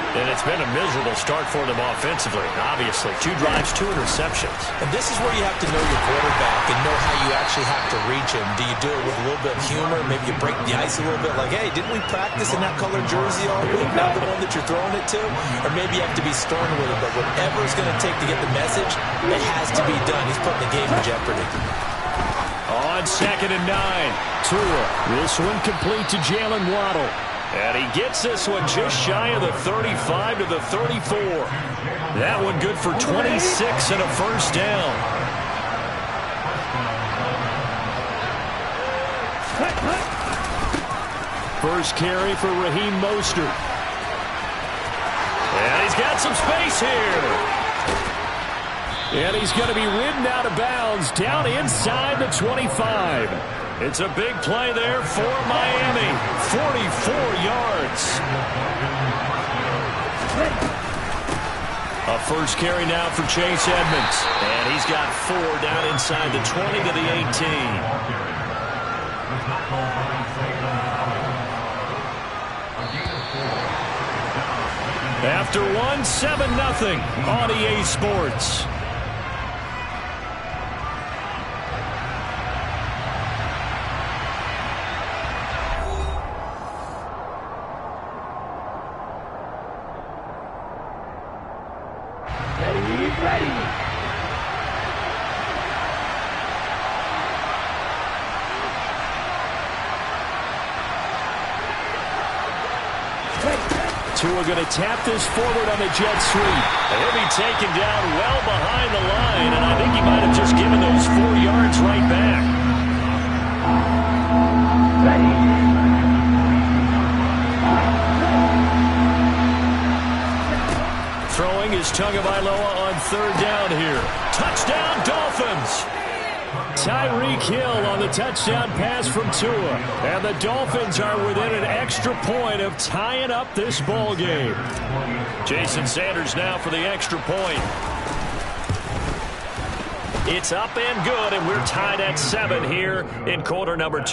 And it's been a miserable start for them offensively, obviously. 2 drives, 2 interceptions. And this is where you have to know your quarterback and know how you actually have to reach him. Do you do it with a little bit of humor? Maybe you break the ice a little bit like, hey, didn't we practice in that colored jersey all week? Now the one that you're throwing it to? Or maybe you have to be stern with it. But whatever it's going to take to get the message, it has to be done. He's putting the game in jeopardy. On 2nd and 9, Tua. This one complete to Jalen Waddle. And he gets this one just shy of the 35 to the 34. That one good for 26 and a 1st down. First carry for Raheem Mostert. And he's got some space here. And he's going to be ridden out of bounds down inside the 25. It's a big play there for Miami. 44 yards. A first carry now for Chase Edmonds. And he's got 4 down inside the 20 to the 18. After one, 7-0 on EA Sports. Tua going to tap this forward on the jet sweep. He'll be taken down well behind the line, and I think he might have just given those 4 yards right back. Throwing is Tagovailoa on 3rd down here. Touchdown, Dolphins! Tyreek Hill on the touchdown pass from Tua. And the Dolphins are within an extra point of tying up this ball game. Jason Sanders now for the extra point. It's up and good, and we're tied at 7 here in quarter number 2.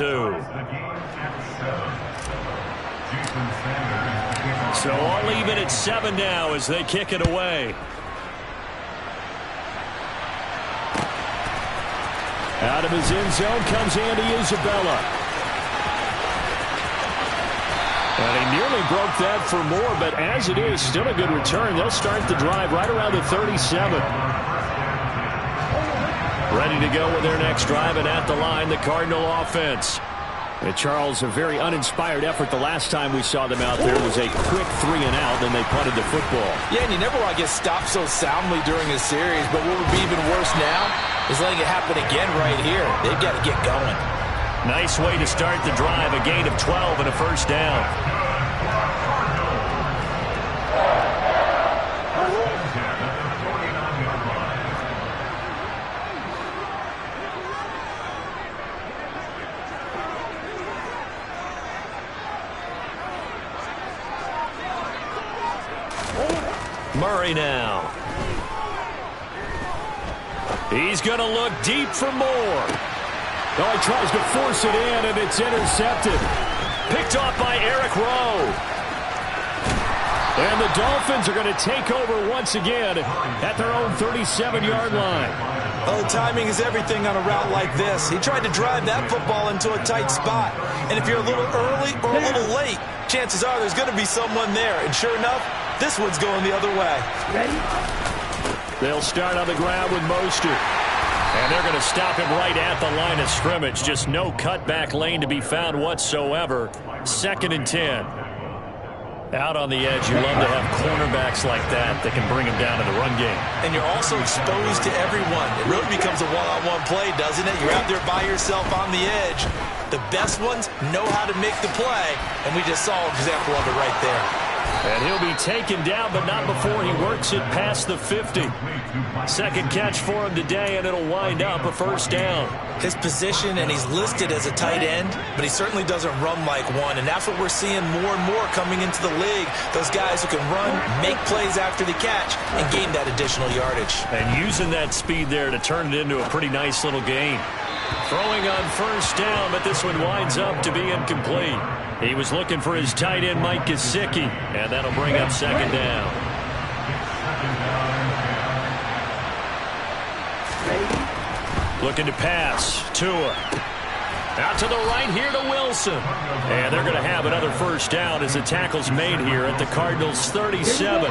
So all even at 7 now as they kick it away. Out of his end zone comes Andy Isabella. And he nearly broke that for more, but as it is, still a good return. They'll start the drive right around the 37. Ready to go with their next drive, and at the line, the Cardinal offense. And Charles, a very uninspired effort the last time we saw them out there was a quick 3 and out, then they punted the football. Yeah, and you never want to get stopped so soundly during a series, but what would be even worse now is letting it happen again right here. They've got to get going. Nice way to start the drive, a gain of 12 and a 1st down. Murray now. He's going to look deep for more. Oh, he tries to force it in, and it's intercepted. Picked off by Eric Rowe. And the Dolphins are going to take over once again at their own 37-yard line. Oh, timing is everything on a route like this. He tried to drive that football into a tight spot. And if you're a little early or a little late, chances are there's going to be someone there. And sure enough, this one's going the other way. Ready? They'll start on the ground with Mostert. And they're going to stop him right at the line of scrimmage. Just no cutback lane to be found whatsoever. 2nd and 10. Out on the edge, you love to have cornerbacks like that that can bring him down in the run game. And you're also exposed to everyone. It really becomes a one-on-one play, doesn't it? You're out there by yourself on the edge. The best ones know how to make the play, and we just saw an example of it right there. And he'll be taken down, but not before he works it past the 50. Second catch for him today, and it'll wind up a first down. His position, and he's listed as a tight end, but he certainly doesn't run like one, and that's what we're seeing more and more coming into the league. Those guys who can run, make plays after the catch, and gain that additional yardage. And using that speed there to turn it into a pretty nice little gain. Throwing on first down, but this one winds up to be incomplete. He was looking for his tight end, Mike Gesicki, and that'll bring up second down. Looking to pass. Tua. Out to the right here to Wilson. And they're going to have another first down as the tackle's made here at the Cardinals' 37.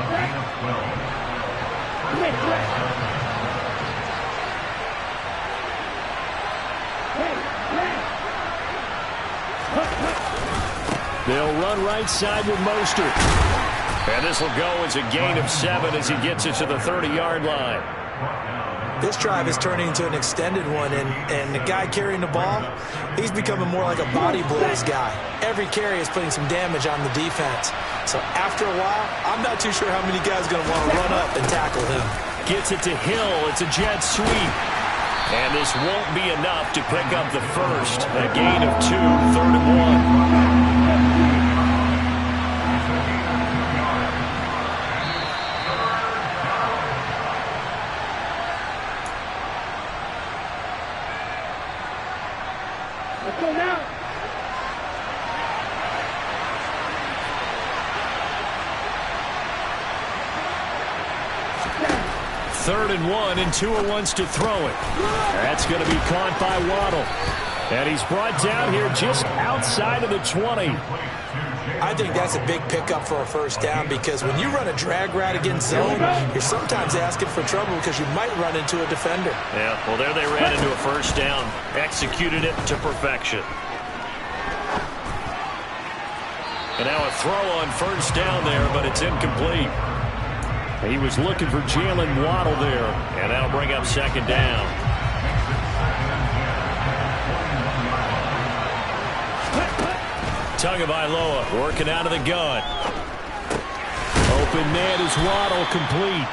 They'll run right side with Mostert. And this will go as a gain of 7 as he gets it to the 30-yard line. This drive is turning into an extended one, and the guy carrying the ball, he's becoming more like a body blows guy. Every carry is putting some damage on the defense. So after a while, I'm not too sure how many guys are going to want to run up and tackle him. Gets it to Hill. It's a jet sweep. And this won't be enough to pick up the first. A gain of 2, 3rd and 1. Third and 1, and Tua wants to throw it. That's going to be caught by Waddle. And he's brought down here just outside of the 20. I think that's a big pickup for a first down, because when you run a drag route against zone, you're sometimes asking for trouble because you might run into a defender. Yeah, well, there they ran into a first down. Executed it to perfection. And now a throw on first down there, but it's incomplete. He was looking for Jalen Waddle there, and that'll bring up second down. Tagovailoa working out of the gun. Open man is Waddle, complete.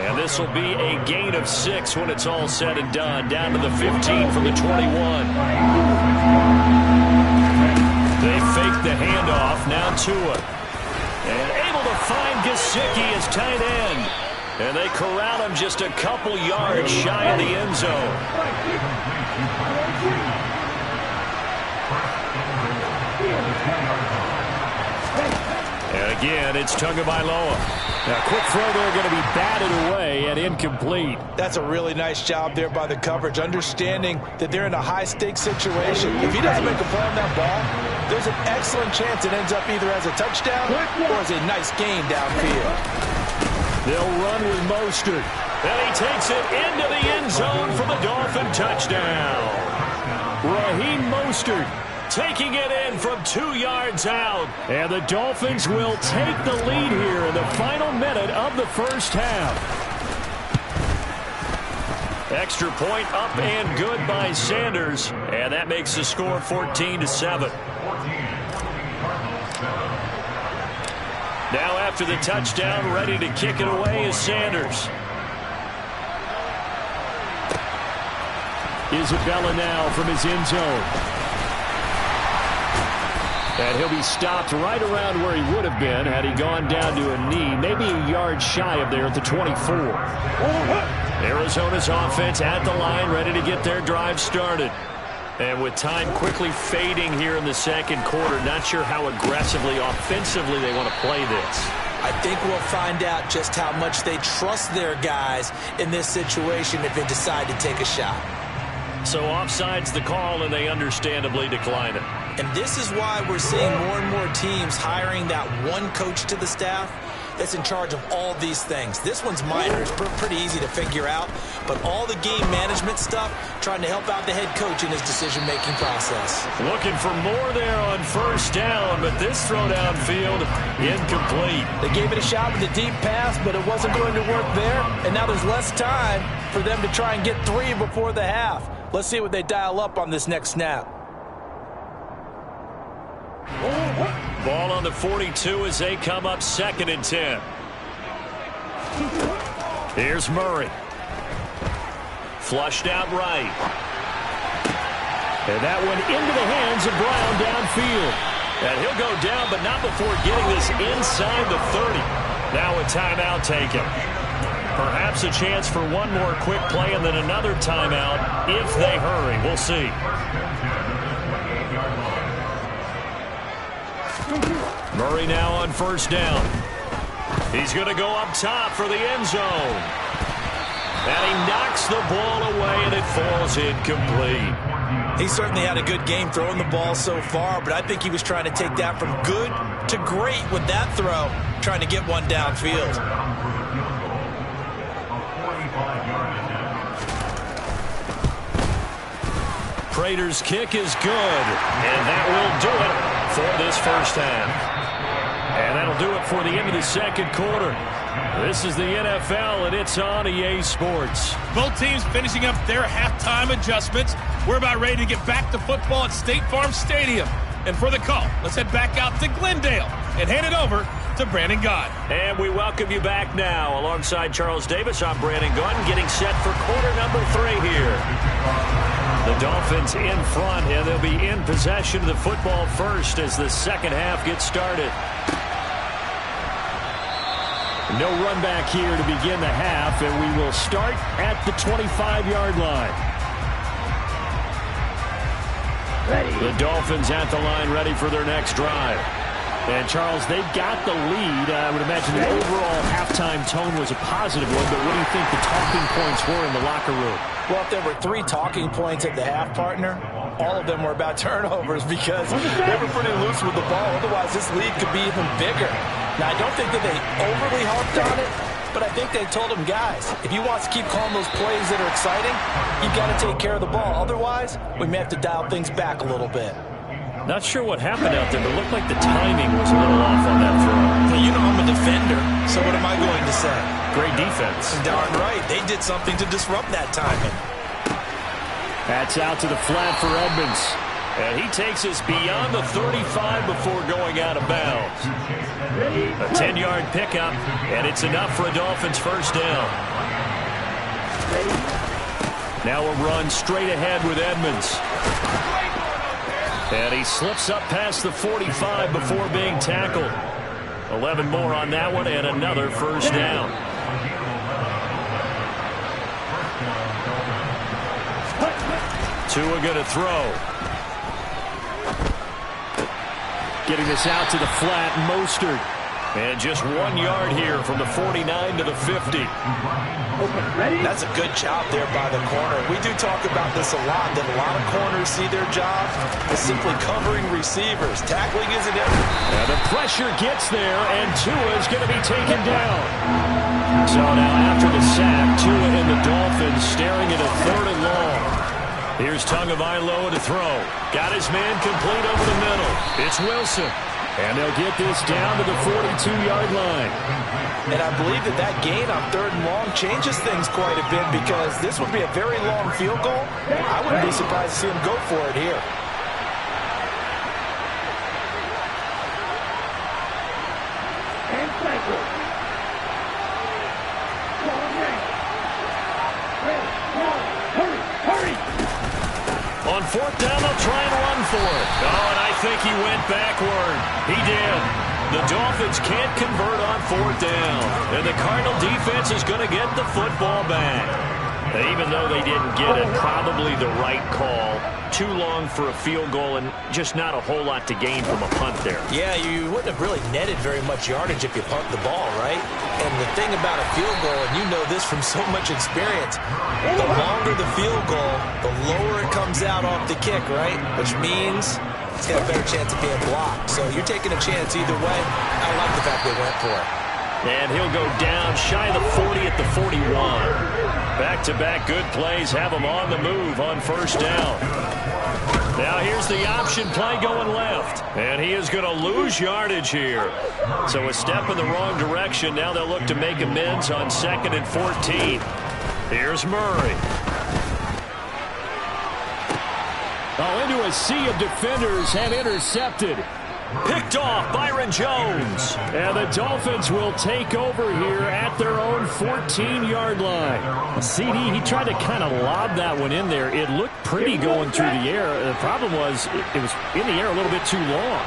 And this will be a gain of 6 when it's all said and done. Down to the 15 from the 21. They fake the handoff. Now Tua. And able to find Gesicki as tight end. And they corral him just a couple yards shy of the end zone. And again, it's Tagovailoa. Now, quick throw there, going to be batted away and incomplete. That's a really nice job there by the coverage, understanding that they're in a high-stakes situation. If he doesn't make a play on that ball, there's an excellent chance it ends up either as a touchdown or as a nice gain downfield. They'll run with Mostert. And he takes it into the end zone for the Dolphin touchdown. Raheem Mostert taking it in from 2 yards out. And the Dolphins will take the lead here in the final minute of the first half. Extra point up and good by Sanders. And that makes the score 14-7. Now after the touchdown, ready to kick it away is Sanders. Isabella now from his end zone. And he'll be stopped right around where he would have been had he gone down to a knee, maybe a yard shy of there at the 24. Arizona's offense at the line, ready to get their drive started. And with time quickly fading here in the second quarter, not sure how aggressively, offensively they want to play this. I think we'll find out just how much they trust their guys in this situation if they decide to take a shot. So offside's the call, and they understandably decline it. And this is why we're seeing more and more teams hiring that one coach to the staff that's in charge of all these things. This one's minor. It's pretty easy to figure out. But all the game management stuff, trying to help out the head coach in his decision-making process. Looking for more there on first down, but this throw downfield, incomplete. They gave it a shot with a deep pass, but it wasn't going to work there. And now there's less time for them to try and get 3 before the half. Let's see what they dial up on this next snap. Ball on the 42 as they come up 2nd and 10. Here's Murray. Flushed out right. And that one into the hands of Brown downfield. And he'll go down, but not before getting this inside the 30. Now a timeout taken. Perhaps a chance for one more quick play and then another timeout if they hurry. We'll see. Murray now on 1st down. He's going to go up top for the end zone. And he knocks the ball away, and it falls incomplete. He certainly had a good game throwing the ball so far, but I think he was trying to take that from good to great with that throw, trying to get one downfield. Prater's kick is good, and that will do it for this first half. And that'll do it for the end of the 2nd quarter. This is the NFL, and it's on EA Sports. Both teams finishing up their halftime adjustments. We're about ready to get back to football at State Farm Stadium. And for the call, let's head back out to Glendale and hand it over to Brandon Gott. And we welcome you back now. Alongside Charles Davis, I'm Brandon Gott, getting set for quarter number 3 here. The Dolphins in front, and they'll be in possession of the football first as the 2nd half gets started. No run back here to begin the half, and we will start at the 25-yard line. Ready. The Dolphins at the line, ready for their next drive. And, Charles, they've got the lead. I would imagine the overall halftime tone was a positive one, but what do you think the talking points were in the locker room? Well, if there were 3 talking points at the half, partner, all of them were about turnovers because they were pretty loose with the ball. Otherwise, this lead could be even bigger. Now, I don't think that they overly harped on it, but I think they told them, guys, if you want to keep calling those plays that are exciting, you've got to take care of the ball. Otherwise, we may have to dial things back a little bit. Not sure what happened out there, but it looked like the timing was a little off on that throw. You know I'm a defender, so what am I going to say? Great defense. Darn right. They did something to disrupt that timing. That's out to the flat for Edmonds. And he takes us beyond the 35 before going out of bounds. A 10-yard pickup, and it's enough for a Dolphins first down. Now a run straight ahead with Edmonds. And he slips up past the 45 before being tackled. 11 more on that one, and another first down. Tua going to throw. Getting this out to the flat, Mostert. And just 1 yard here from the 49 to the 50. That's a good job there by the corner. We do talk about this a lot, that a lot of corners see their job as simply covering receivers. Tackling isn't everything. And the pressure gets there, and Tua is going to be taken down. So now after the sack, Tua and the Dolphins staring at a 3rd and long. Here's Tagovailoa to throw. Got his man complete over the middle. It's Wilson. And they'll get this down to the 42-yard line. And I believe that that gain on 3rd and long changes things quite a bit because this would be a very long field goal. I wouldn't be surprised to see him go for it here. On 4th down, they'll try and run for it. Oh, and I think he went backward. He did. The Dolphins can't convert on 4th down. And the Cardinal defense is going to get the football back. Even though they didn't get it, probably the right call. Too long for a field goal and just not a whole lot to gain from a punt there. Yeah, you wouldn't have really netted very much yardage if you pumped the ball, right? And the thing about a field goal, and you know this from so much experience, the longer the field goal, the lower it comes out off the kick, right? Which means it's got a better chance of being blocked. So you're taking a chance either way. I like the fact they went for it. And he'll go down shy of the 40 at the 41. Back-to-back good plays have him on the move on 1st down. Now here's the option play going left. And he is going to lose yardage here. So a step in the wrong direction. Now they'll look to make amends on 2nd and 14. Here's Murray. Oh, into a sea of defenders, and intercepted. Picked off Byron Jones. And the Dolphins will take over here at their own 14-yard line. CD, he tried to kind of lob that one in there. It looked pretty going through the air. The problem was it was in the air a little bit too long.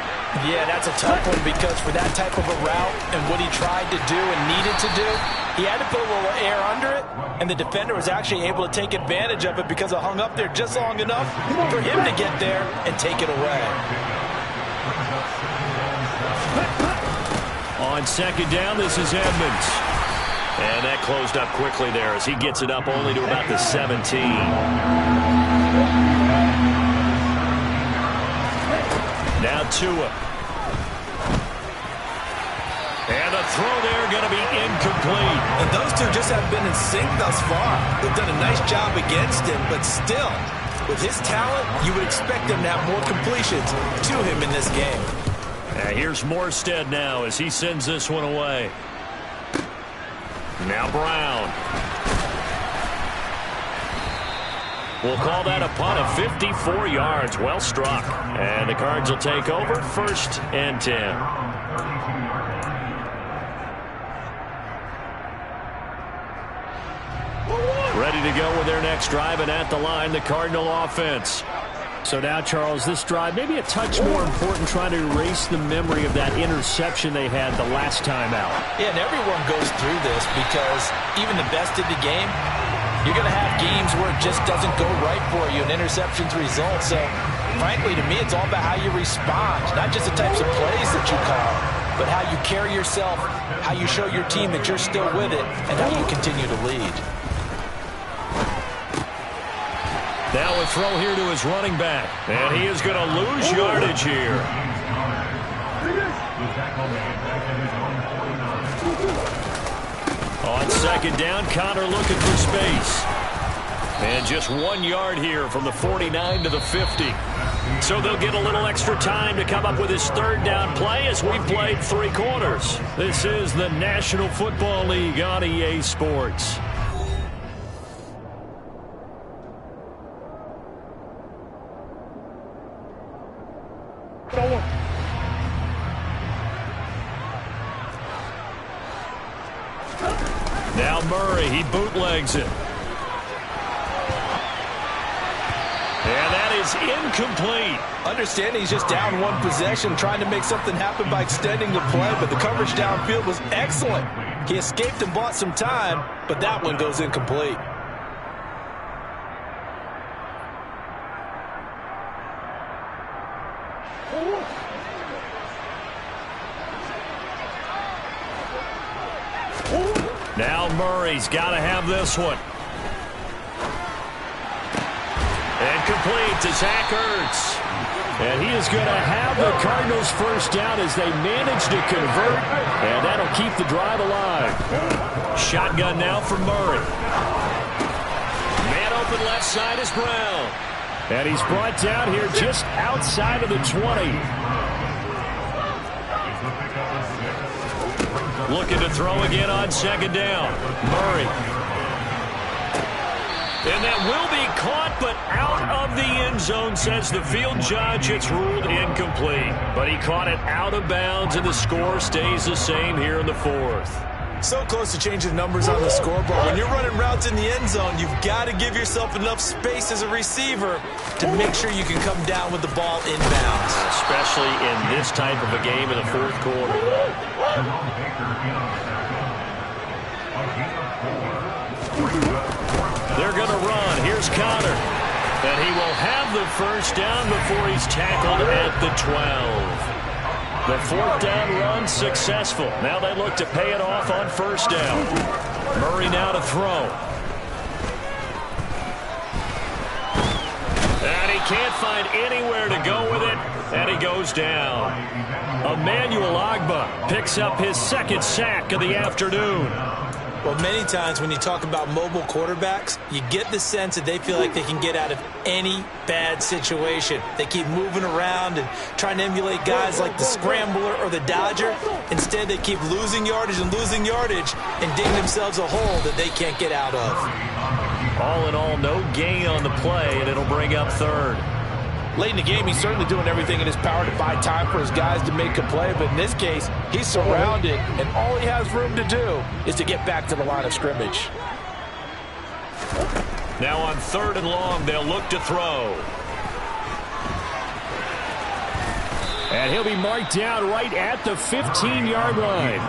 Yeah, that's a tough one because for that type of a route and what he tried to do and needed to do, he had to put a little air under it, and the defender was actually able to take advantage of it because it hung up there just long enough for him to get there and take it away. On second down, this is Edmonds. And that closed up quickly there as he gets it up only to about the 17. Now Tua. And the throw there going to be incomplete. And those two just haven't been in sync thus far. They've done a nice job against him, but still, with his talent, you would expect him to have more completions to him in this game. Here's Morstead now as he sends this one away. Now Brown. We'll call that a punt of 54 yards. Well struck. And the Cards will take over 1st and 10. Ready to go with their next drive, and at the line, the Cardinal offense. So now, Charles, this drive maybe a touch more important, trying to erase the memory of that interception they had the last time out. Yeah, and everyone goes through this because even the best in the game, you're going to have games where it just doesn't go right for you, and interceptions result. So, frankly, to me, it's all about how you respond, not just the types of plays that you call, but how you carry yourself, how you show your team that you're still with it, and how you continue to lead. Now a throw here to his running back. And he is going to lose yardage here. On second down, Connor looking for space. And just 1 yard here from the 49 to the 50. So they'll get a little extra time to come up with his 3rd down play as we played 3 quarters. This is the National Football League on EA Sports. Now Murray, he bootlegs it. And that is incomplete. Understanding he's just down 1 possession, trying to make something happen by extending the play, but the coverage downfield was excellent. He escaped and bought some time, but that one goes incomplete. Now Murray's got to have this one. And complete to Zach Ertz. And he is going to have the Cardinals' 1st down as they manage to convert. And that'll keep the drive alive. Shotgun now for Murray. Man open left side is Brown. And he's brought down here just outside of the 20. Looking to throw again on second down. Murray. And that will be caught, but out of the end zone, says the field judge. It's ruled incomplete. But he caught it out of bounds, and the score stays the same here in the 4th. So close to changing numbers on the scoreboard. When you're running routes in the end zone, you've got to give yourself enough space as a receiver to make sure you can come down with the ball inbounds. Especially in this type of a game in the 4th quarter. They're going to run. Here's Connor. And he will have the 1st down before he's tackled at the 12. The 4th down run successful. Now they look to pay it off on 1st down. Murray now to throw. And he can't find anywhere to go with it. And he goes down. Emmanuel Ogbah picks up his 2nd sack of the afternoon. Well, many times when you talk about mobile quarterbacks, you get the sense that they feel like they can get out of any bad situation. They keep moving around and trying to emulate guys like the Scrambler or the Dodger. Instead, they keep losing yardage and digging themselves a hole that they can't get out of. All in all, no gain on the play, and it'll bring up 3rd. Late in the game, he's certainly doing everything in his power to buy time for his guys to make a play. But in this case, he's surrounded, and all he has room to do is to get back to the line of scrimmage. Now on 3rd and long, they'll look to throw. And he'll be marked down right at the 15-yard line.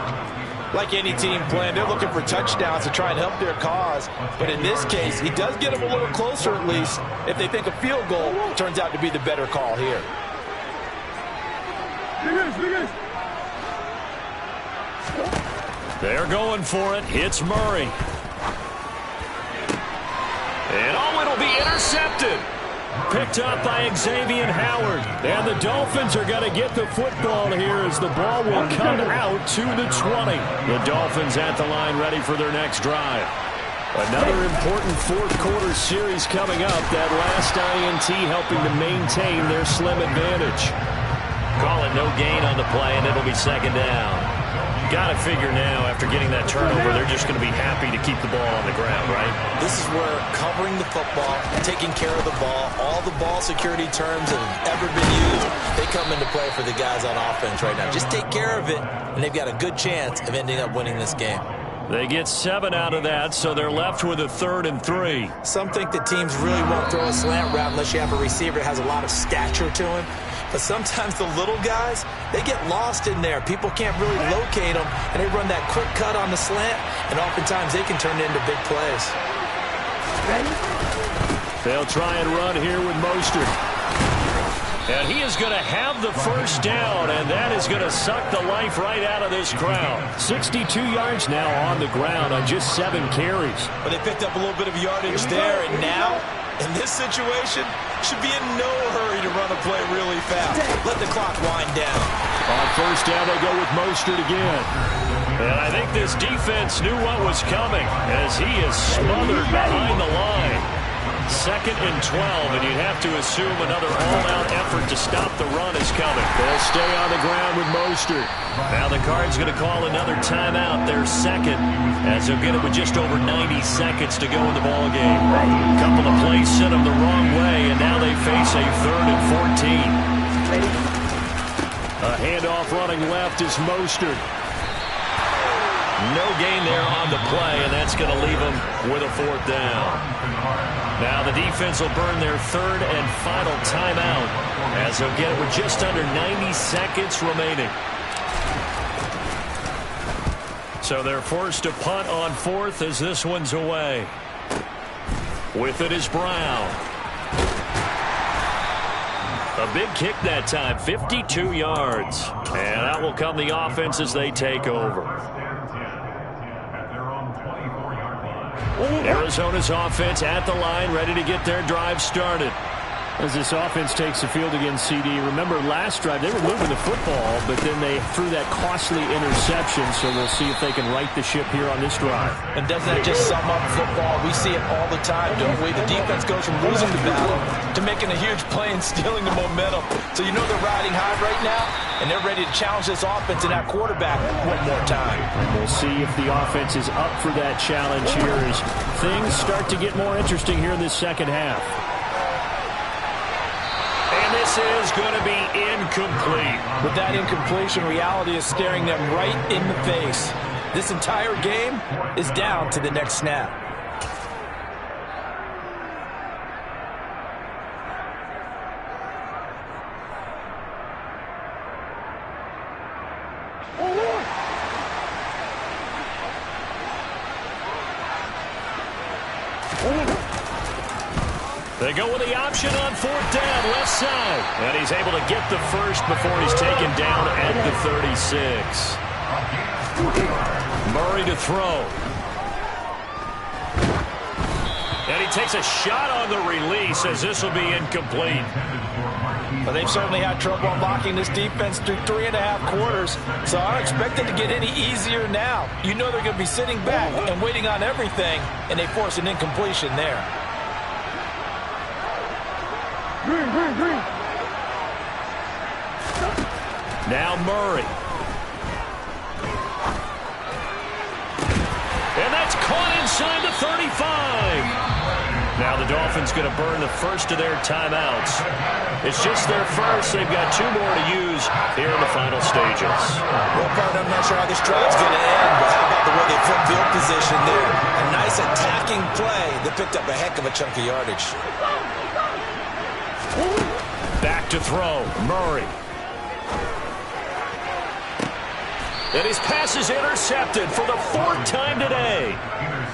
Like any team playing, they're looking for touchdowns to try and help their cause. But in this case, he does get them a little closer at least if they think a field goal turns out to be the better call here. They're going for it. It's Murray. And it'll be intercepted. Picked up by Xavier Howard. And the Dolphins are going to get the football here as the ball will come out to the 20. The Dolphins at the line ready for their next drive. Another important fourth-quarter series coming up. That last INT helping to maintain their slim advantage. Call it no gain on the play, and it'll be 2nd down. Got to figure now, after getting that turnover, they're just going to be happy to keep the ball on the ground, right? This is where covering the football, taking care of the ball, all the ball security terms that have ever been used, they come into play for the guys on offense right now. Just take care of it, and they've got a good chance of ending up winning this game. They get 7 out of that, so they're left with a 3rd and 3. Some think that teams really won't throw a slant route unless you have a receiver that has a lot of stature to him. But sometimes the little guys, they get lost in there. People can't really locate them, and they run that quick cut on the slant, and oftentimes they can turn it into big plays. They'll try and run here with Mostert. And he is going to have the first down, and that is going to suck the life right out of this crowd. 62 yards now on the ground on just 7 carries. But they picked up a little bit of yardage there, and now, in this situation, should be in no hurry to run a play really fast. Let the clock wind down. On 1st down, they go with Mostert again. And I think this defense knew what was coming as he is smothered behind the line. 2nd and 12, and you'd have to assume another all-out effort to stop the run is coming. They'll stay on the ground with Mostert. Now the Cards going to call another timeout, their 2nd, as they'll get it with just over 90 seconds to go in the ballgame. A couple of plays sent them the wrong way, and now they face a 3rd and 14. A handoff running left is Mostert. No gain there on the play, and that's going to leave them with a 4th down. Now the defense will burn their 3rd and final timeout as they'll get it with just under 90 seconds remaining. So they're forced to punt on 4th as this one's away. With it is Brown. A big kick that time, 52 yards. And out will come the offense as they take over. Arizona's offense at the line, ready to get their drive started. As this offense takes the field against CD, remember last drive they were moving the football, but then they threw that costly interception, so we'll see if they can right the ship here on this drive. And doesn't that just sum up football? We see it all the time, don't we? The defense goes from losing the battle to making a huge play and stealing the momentum. So you know they're riding high right now, and they're ready to challenge this offense and that quarterback one more time. And we'll see if the offense is up for that challenge here as things start to get more interesting here in this 2nd half. This is going to be incomplete. With that incompletion, reality is staring them right in the face. This entire game is down to the next snap. They go with the option on 4th down, left side. And he's able to get the first before he's taken down at the 36. Murray to throw. And he takes a shot on the release as this will be incomplete. Well, they've certainly had trouble unlocking this defense through 3.5 quarters, so I don't expect it to get any easier now. You know they're going to be sitting back and waiting on everything, and they force an incompletion there. Now Murray. And that's caught inside the 35. Now the Dolphins Dolphins going to burn the first of their timeouts. It's just their first. They've got 2 more to use here in the final stages. Well, partner, I'm not sure how this drive's going to end, but how about the way they flip field position there? A nice attacking play that picked up a heck of a chunk of yardage. Back to throw, Murray. And his pass is intercepted for the 4th time today.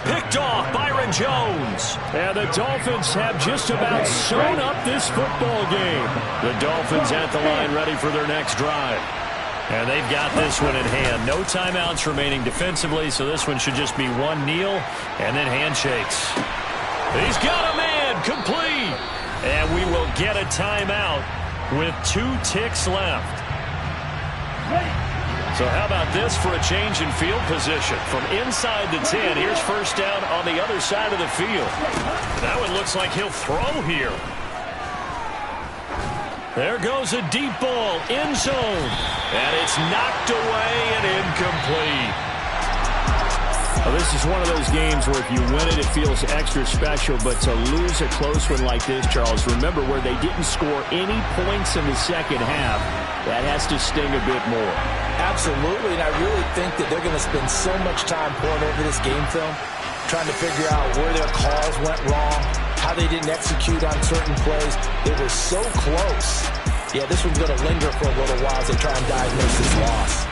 Picked off Byron Jones. And the Dolphins have just about sewn up this football game. The Dolphins at the line ready for their next drive. And they've got this one in hand. No timeouts remaining defensively, so this one should just be one kneel and then handshakes. He's got a man, complete. And we will get a timeout with 2 ticks left. So how about this for a change in field position? From inside the 10, here's first down on the other side of the field. That one looks like he'll throw here. There goes a deep ball, end zone. And it's knocked away and incomplete. Well, this is one of those games where if you win it, it feels extra special. But to lose a close one like this, Charles, remember where they didn't score any points in the second half. That has to sting a bit more. Absolutely, and I really think that they're going to spend so much time poring over this game film, trying to figure out where their calls went wrong, how they didn't execute on certain plays. They were so close. Yeah, this one's going to linger for a little while as they try and diagnose this loss.